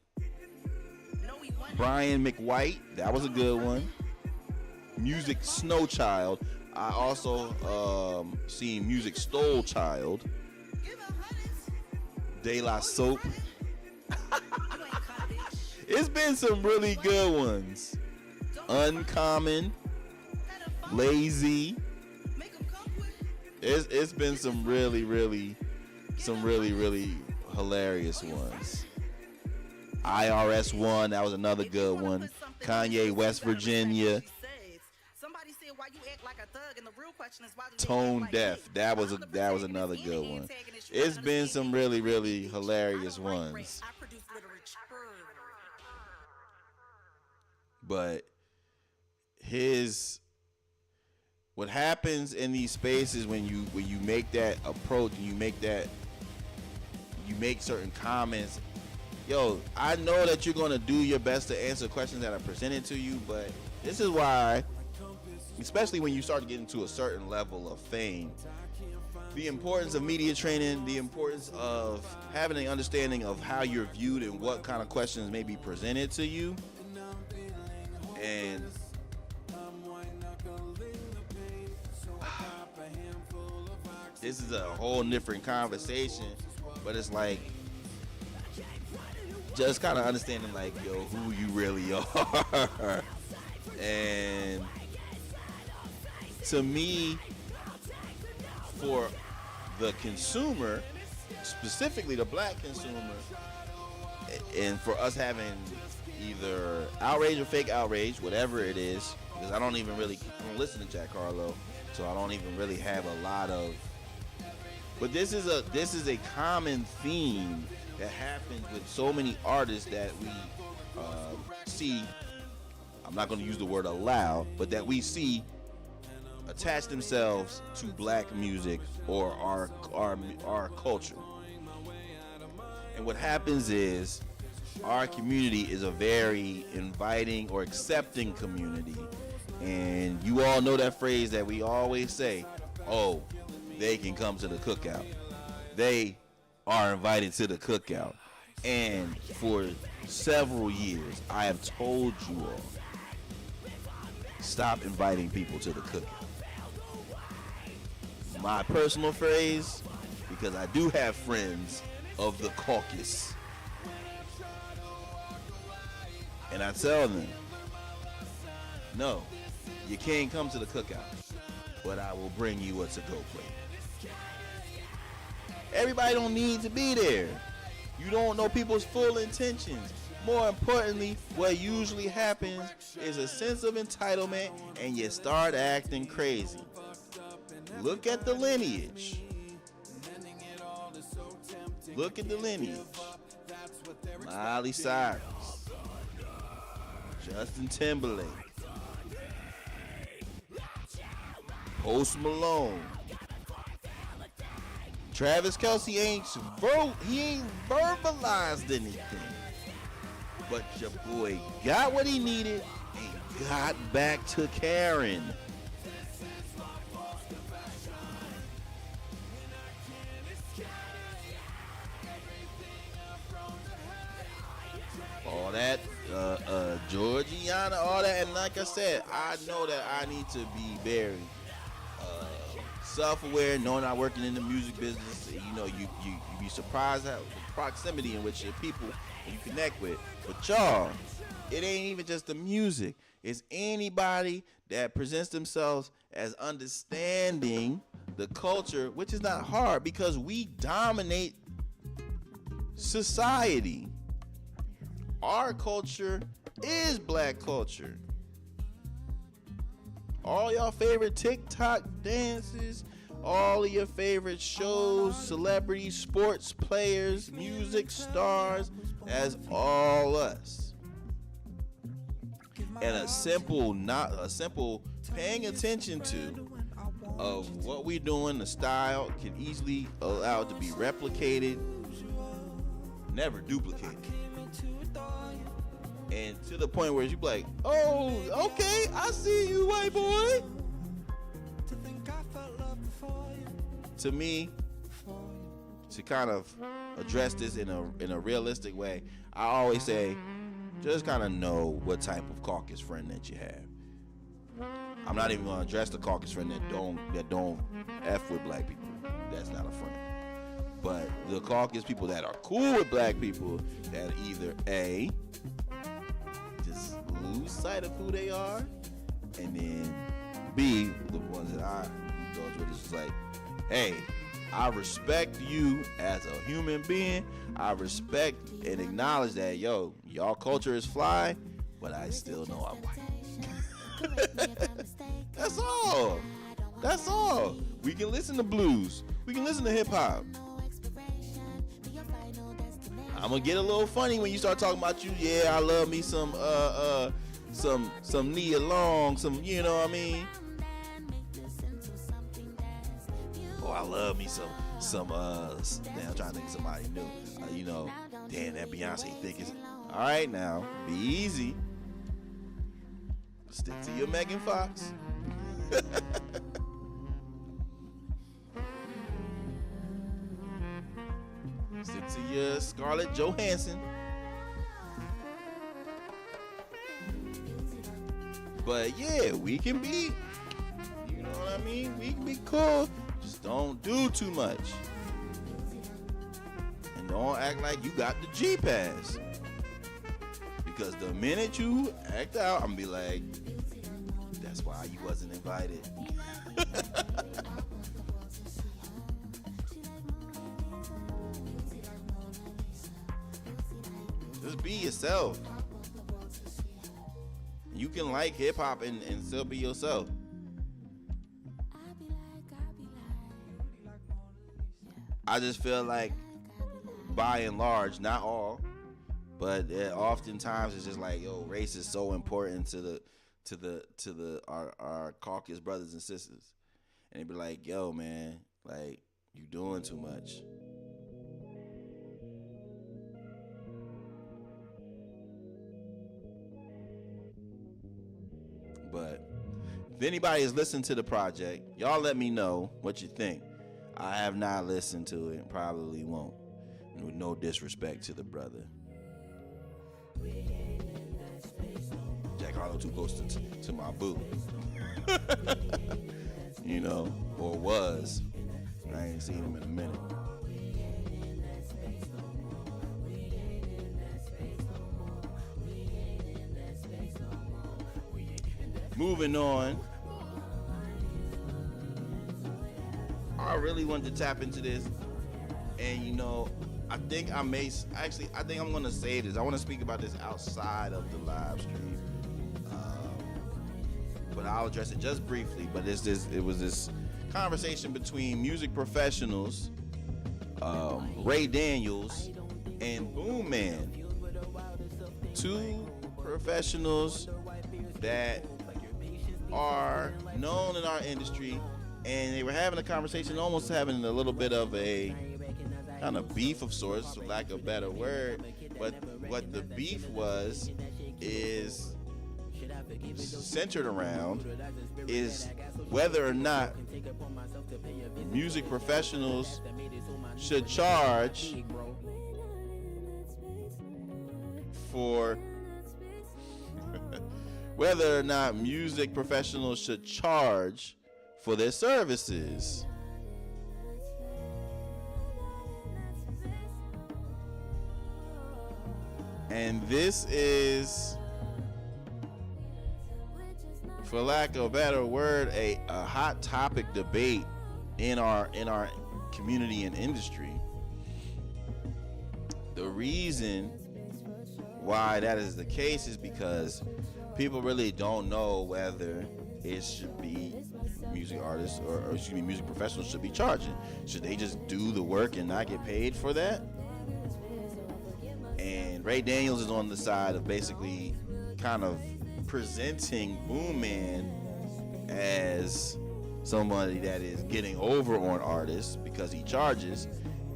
Brian McWhite, that was a good one. Music Snow Child. I also seen Music Stole Child. De La Soap. It's been some really good ones. Uncommon, Lazy. It's been some really hilarious ones. IRS one, that was another good one. Kanye, West Virginia. Tone Deaf, that was another good one. It's been some really hilarious ones. But what happens in these spaces when you make that approach and you make certain comments, yo, I know that you're gonna do your best to answer questions that are presented to you, but this is why, especially when you start to get into a certain level of fame, the importance of media training, the importance of having an understanding of how you're viewed and what kind of questions may be presented to you. And this is a whole different conversation, but it's like just kind of understanding, like, yo, who you really are. And to me, for the consumer, specifically the black consumer, and for us having either outrage or fake outrage, whatever it is, because I don't listen to Jack Harlow, so I don't even really have a lot of. But this is a common theme that happens with so many artists that we see. I'm not going to use the word allow, but that we see attach themselves to black music or our culture. And what happens is, our community is a very inviting or accepting community. And you all know that phrase that we always say, oh, they can come to the cookout. They are invited to the cookout. And for several years, I have told you all, stop inviting people to the cookout. My personal phrase, because I do have friends of the caucus, and I tell them, no, you can't come to the cookout, but I will bring you a to-go plate. Everybody don't need to be there. You don't know people's full intentions. More importantly, what usually happens is a sense of entitlement and you start acting crazy. Look at the lineage. Look at the lineage. Miley Cyrus, Justin Timberlake, Post Malone. Travis Kelce ain't verbalized anything, but your boy got what he needed and got back to Karen. All that, Georgiana, all that, and like I said, I know that I need to be very self-aware, knowing I'm working in the music business. You know, you be surprised at the proximity in which your people you connect with. But y'all, it ain't even just the music. It's anybody that presents themselves as understanding the culture, which is not hard because we dominate society. Our culture is black culture. All y'all favorite TikTok dances, all of your favorite shows, celebrities, sports players, music stars, that's all us. And a simple paying attention to of what we're doing, the style can easily allow it to be replicated, never duplicated. And to the point where you be like, oh, okay, I see you, white boy. To me, to kind of address this in a realistic way, I always say, just kind of know what type of caucus friend that you have. I'm not even gonna address the caucus friend that don't F with black people. That's not a friend. But the caucus people that are cool with black people that either A, just lose sight of who they are, and then B, the ones that I indulge with is just like, hey, I respect you as a human being. I respect and acknowledge that, yo, y'all culture is fly, but I still know I'm white. That's all. That's all. We can listen to blues. We can listen to hip hop. I'm gonna get a little funny when you start talking about you. Yeah, I love me some Nia Long, some, you know what I mean? Oh, I love me some damn, I'm trying to think of somebody new. You know, damn, that Beyonce thick is. All right, now, be easy. Stick to your Megan Fox. Stick to your Scarlett Johansson. But yeah, we can be, you know what I mean? We can be cool. Just don't do too much. And don't act like you got the G pass. Because the minute you act out, I'm gonna be like, that's why you wasn't invited. Just be yourself. You can like hip hop and still be yourself. I just feel like, by and large, not all, but oftentimes it's just like, yo, race is so important to our caucus brothers and sisters, and they be like, yo, man, like, you doing too much. But if anybody is listening to the project, y'all let me know what you think. I have not listened to it and probably won't. With no disrespect to the brother. Jack Harlow too close to my boo. You know, or was. I ain't seen him in a minute. Moving on. I really wanted to tap into this, and you know, I think I'm gonna save this. I want to speak about this outside of the live stream, but I'll address it just briefly. But it was this conversation between music professionals, Ray Daniels, and Boom Man, two professionals that are known in our industry, and they were having a conversation, almost having a little bit of a kind of beef of sorts, for lack of a better word. But what the beef is centered around is whether or not music professionals should charge for whether or not music professionals should charge for their services. And this is, for lack of a better word, a hot topic debate in our community and industry. The reason why that is the case is because people really don't know whether it should be music artists or music professionals should be charging. Should they just do the work and not get paid for that? And Ray Daniels is on the side of basically kind of presenting Boom Man as somebody that is getting over on artists because he charges,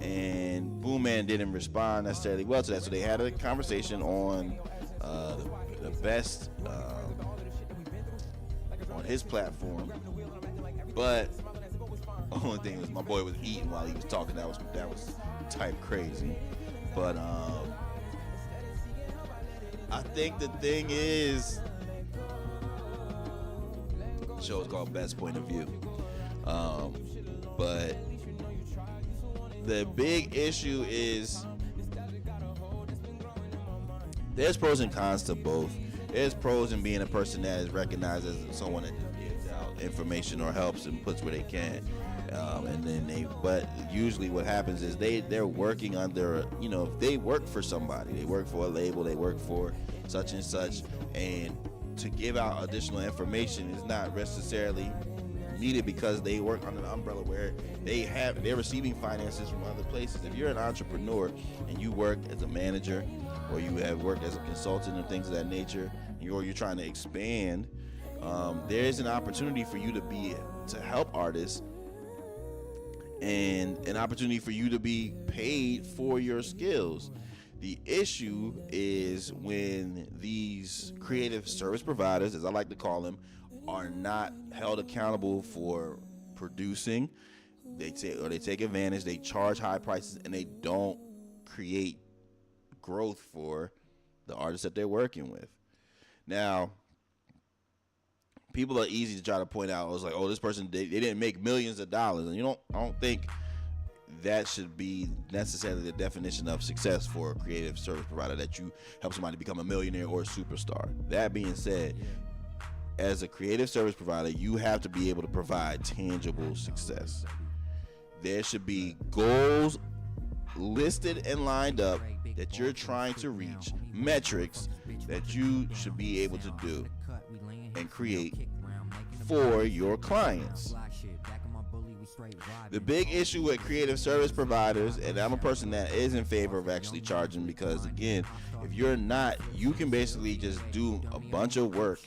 and Boom Man didn't respond necessarily well to that. So they had a conversation on the best on his platform, but the only thing was my boy was eating while he was talking. That was type crazy. But I think the thing is, the show is called Best Point of View. But the big issue is there's pros and cons to both. There's pros in being a person that is recognized as someone that just gives out information or helps and puts where they can. But usually what happens is they're working under, if they work for somebody, they work for a label, they work for such and such, and to give out additional information is not necessarily needed because they work under the umbrella where they're receiving finances from other places. If you're an entrepreneur and you work as a manager or you have worked as a consultant and things of that nature, or you're trying to expand, there's an opportunity for you to help artists and an opportunity for you to be paid for your skills. The issue is when these creative service providers, as I like to call them, are not held accountable for producing. They take advantage, they charge high prices, and they don't create growth for the artists that they're working with. Now, people are easy to try to point out. I was like, oh, this person, they didn't make millions of dollars. And I don't think that should be necessarily the definition of success for a creative service provider, that you help somebody become a millionaire or a superstar. That being said, as a creative service provider, you have to be able to provide tangible success. There should be goals listed and lined up that you're trying to reach, metrics that you should be able to do and create for your clients. The big issue with creative service providers, and I'm a person that is in favor of actually charging, because again, if you're not, you can basically just do a bunch of work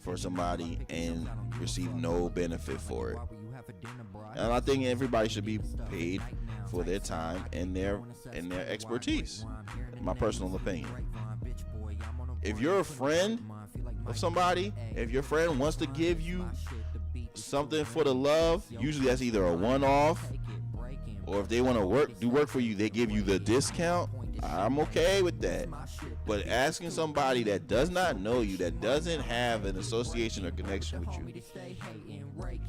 for somebody and receive no benefit for it. And I think everybody should be paid for their time and their expertise. My personal opinion. If you're a friend of somebody, if your friend wants to give you something for the love, usually that's either a one-off, or if they want to do work for you, they give you the discount. I'm okay with that. But asking somebody that does not know you, that doesn't have an association or connection with you,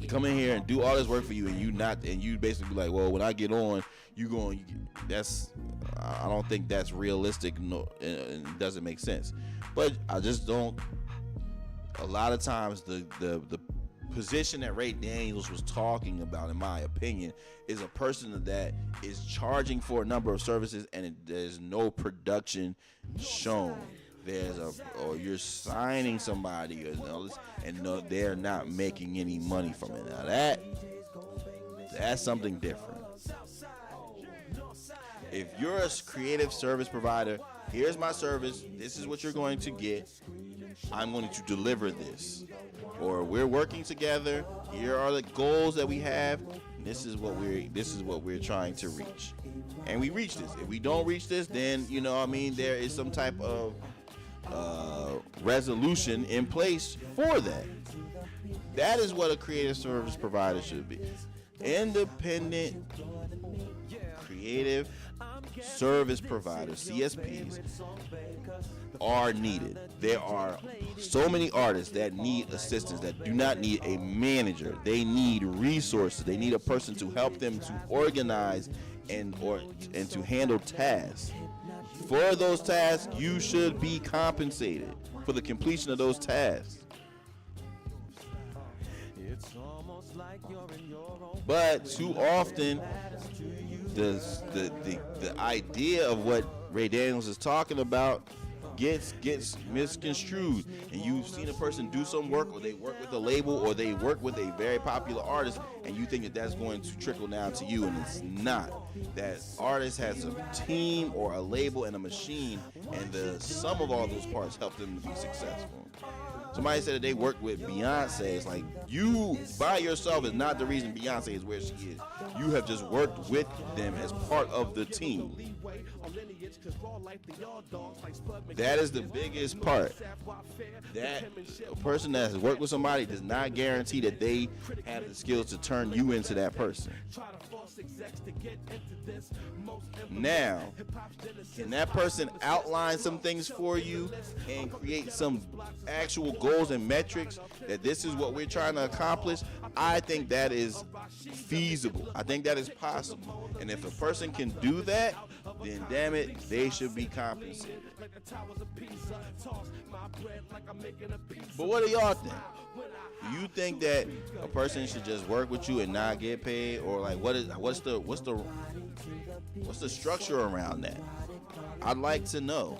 to come in here and do all this work for you, and you basically be like, well, when I get on, I don't think that's realistic. No, and it doesn't make sense. But I just don't. A lot of times the position that Ray Daniels was talking about, in my opinion, is a person that is charging for a number of services and there's no production shown. Or you're signing somebody and no, they're not making any money from it. Now that's something different. If you're a creative service provider, here's my service, this is what you're going to get, I'm going to deliver this. Or we're working together, here are the goals that we have, this is what we're trying to reach. And we reach this. If we don't reach this, then there is some type of resolution in place for that. That is what a creative service provider should be. Independent creative service providers, CSPs, are needed. There are so many artists that need assistance, that do not need a manager. They need resources. They need a person to help them to organize and to handle tasks. For those tasks, you should be compensated for the completion of those tasks. But too often, the idea of what Ray Daniels is talking about gets misconstrued, and you've seen a person do some work, or they work with a label, or they work with a very popular artist, and you think that that's going to trickle down to you, and it's not. That artist has a team or a label and a machine, and the sum of all those parts help them to be successful. Somebody said that they worked with Beyonce. It's like, you by yourself is not the reason Beyonce is where she is. You have just worked with them as part of the team. That is the biggest part. That a person that has worked with somebody does not guarantee that they have the skills to turn you into that person. Now, can that person outline some things for you and create some actual goals and metrics that this is what we're trying to accomplish? I think that is feasible. I think that is possible. And if a person can do that, then damn it, they should be compensated. But what do y'all think? Do you think that a person should just work with you and not get paid, or like what's the structure around that? I'd like to know.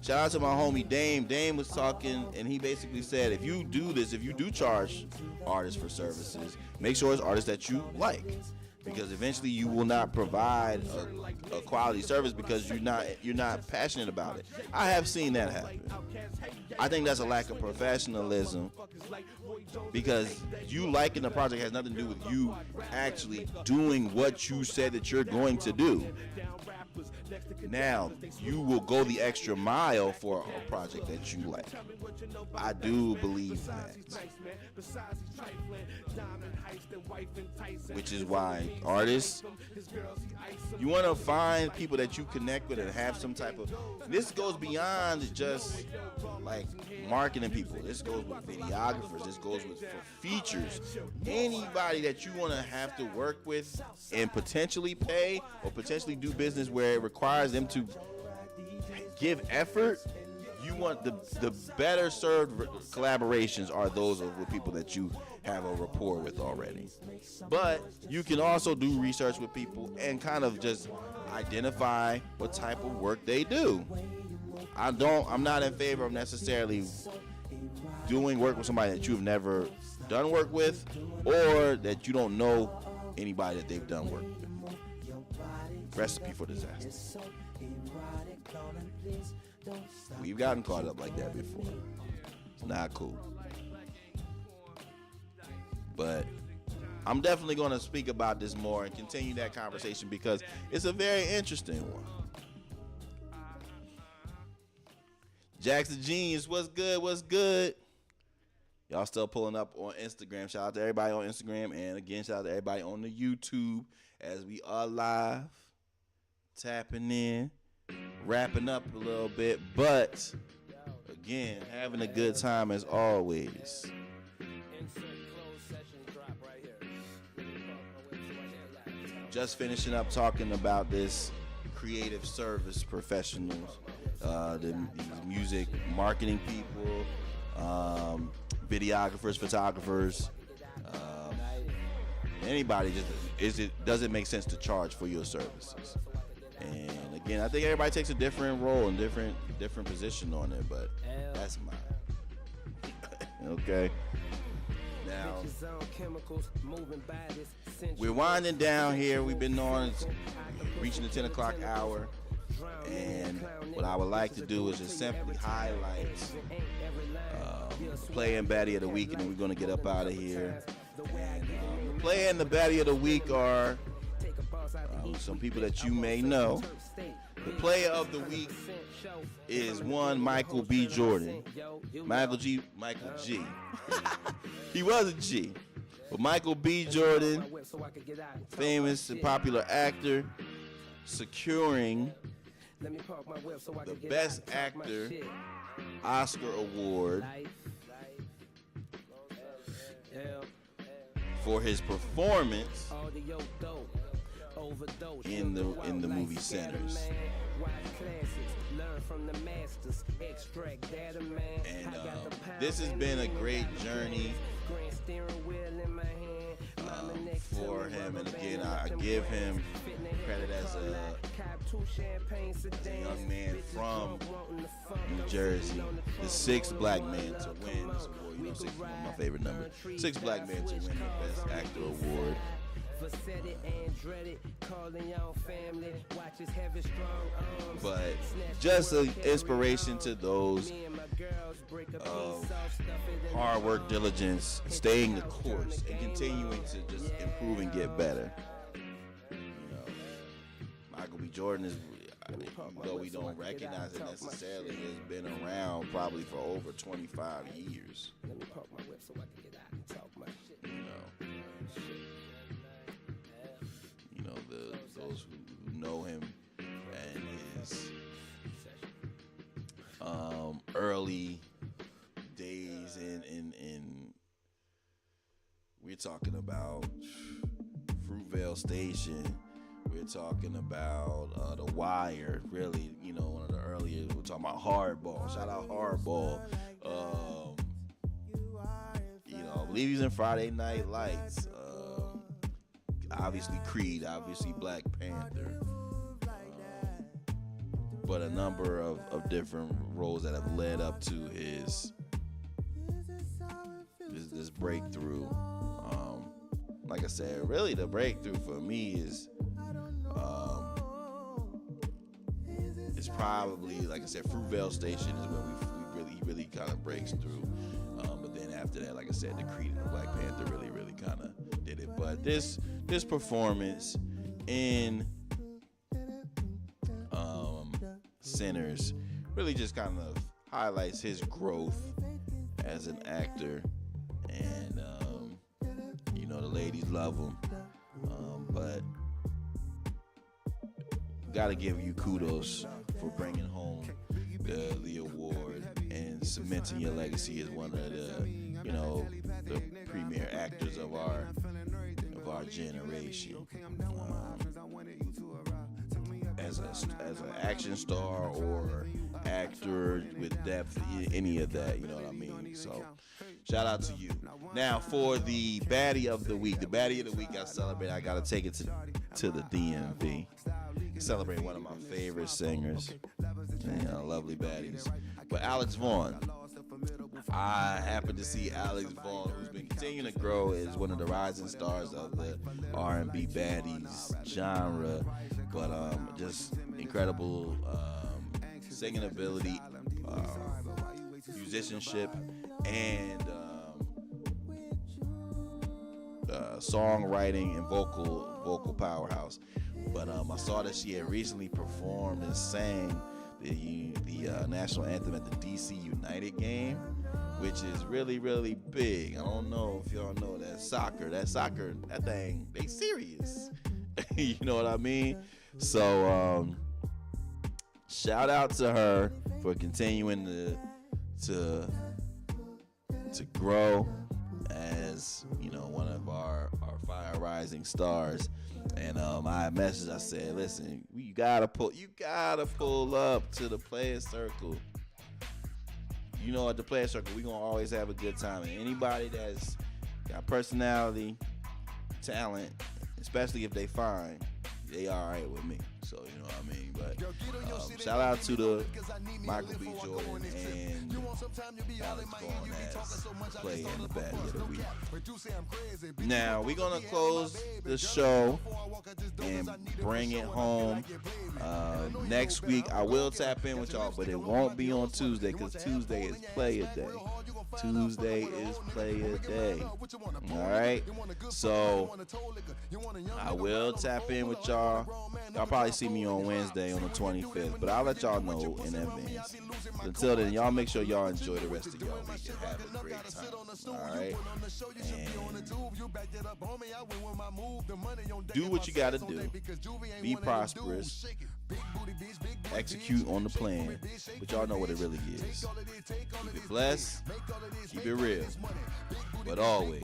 Shout out to my homie Dame. Dame was talking, and he basically said, if you do this, if you do charge artists for services, make sure it's artists that you like, because eventually you will not provide a quality service because you're not passionate about it. I have seen that happen. I think that's a lack of professionalism, because you liking the project has nothing to do with you actually doing what you said that you're going to do. Now, you will go the extra mile for a project that you like. I do believe that. Which is why artists, you want to find people that you connect with and have some type of, this goes beyond just like marketing people. This goes with videographers. This goes with for features. Anybody that you want to have to work with and potentially pay or potentially do business where it requires them to give effort. You want the better served collaborations are those with people that you have a rapport with already. But you can also do research with people and kind of just identify what type of work they do. I'm not in favor of necessarily doing work with somebody that you've never done work with, or that you don't know anybody that they've done work with. Recipe for disaster. We've gotten caught up like that before. It's not cool. But I'm definitely going to speak about this more and continue that conversation because it's a very interesting one. Jackson Genius, what's good? What's good? Y'all still pulling up on Instagram. Shout out to everybody on Instagram. And again, shout out to everybody on the YouTube as we are live, tapping in, wrapping up a little bit. But again, having a good time as always. Just finishing up talking about this creative service professionals, the music marketing people, videographers, photographers, anybody. Does it make sense to charge for your services? And again, I think everybody takes a different role and different position on it, but that's mine. Okay. Now, we're winding down here. We've been on, reaching the 10 o'clock hour. And what I would like to do is just simply highlight the play and baddie of the week, and then we're going to get up out of here. And, the play and the baddie of the week are some people that you may know. The player of the week is one Michael B. Jordan. Michael G. He was a G. But Michael B. Jordan, famous and popular actor, securing the Best Actor Oscar Award for his performance in the movie Sinners. And this has been a great journey for him, and again I give him credit as a young man from New Jersey, the sixth black man to win this award. You know, 6 is one of my favorite number. 6th black man to win the Best Actor Award. But just an inspiration to those of hard work, diligence, staying the course, and continuing to just improve and get better. You know, Michael B. Jordan is, though we don't recognize it necessarily, it's been around probably for over 25 years. Let me park my whip so I can get out and talk my shit. You know, those who know him and his early days in we're talking about Fruitvale Station. We're talking about The Wire, really, you know, one of the earlier. We're talking about Hardball. Shout out Hardball. You know, I believe he's in Friday Night Lights. Obviously Creed, obviously Black Panther. But a number of different roles that have led up to his this breakthrough. Like I said, really the breakthrough for me is it's probably, like I said, Fruitvale Station is when he really kind of breaks through. But then after that, like I said, the Creed and the Black Panther really kind of did it. But this performance in Sinners really just kind of highlights his growth as an actor, and you know, the ladies love him, but gotta give you kudos for bringing home the award and cementing your legacy as one of the, you know, the premier actors of our generation. As an action star or actor with depth, any of that, you know what I mean? So shout out to you. Now for the baddie of the week. The baddie of the week I celebrate. I gotta take it to the DMV. Celebrate one of my favorite singers. You know, lovely baddies. But Alex Vaughn. I happen to see Alex Vaughn, who's been continuing to grow as one of the rising stars of the R&B baddies genre. But just incredible singing ability, musicianship, and songwriting and vocal powerhouse. But I saw that she had recently performed and sang the national anthem at the DC United game, which is really, really big. I don't know if y'all know that soccer, that thing, they serious. You know what I mean? So shout out to her for continuing to grow as, you know, one of our fire rising stars. And I messaged, I said, listen, you gotta pull up to the Playas circle. You know, at the Playas circle, we gonna always have a good time. And anybody that's got personality, talent, especially if they fine, they all right with me. So, you know what I mean? But shout out to the Michael B. Jordan and Alex Vaughn as Playa and the baddie of the week. Now, we're going to close the show and bring it home. Next week, I will tap in with y'all, but it won't be on Tuesday because Tuesday is Playa Day. Tuesday is Playa Day. All right? So, I will tap in with y'all. Y'all probably see me on Wednesday on the 25th, but I'll let y'all know in advance. Until then, y'all make sure y'all enjoy the rest of y'all week and have a great time. All right? And do what you got to do. Be prosperous. Execute on the plan. But y'all know what it really is. Keep it blessed. Keep it real. But always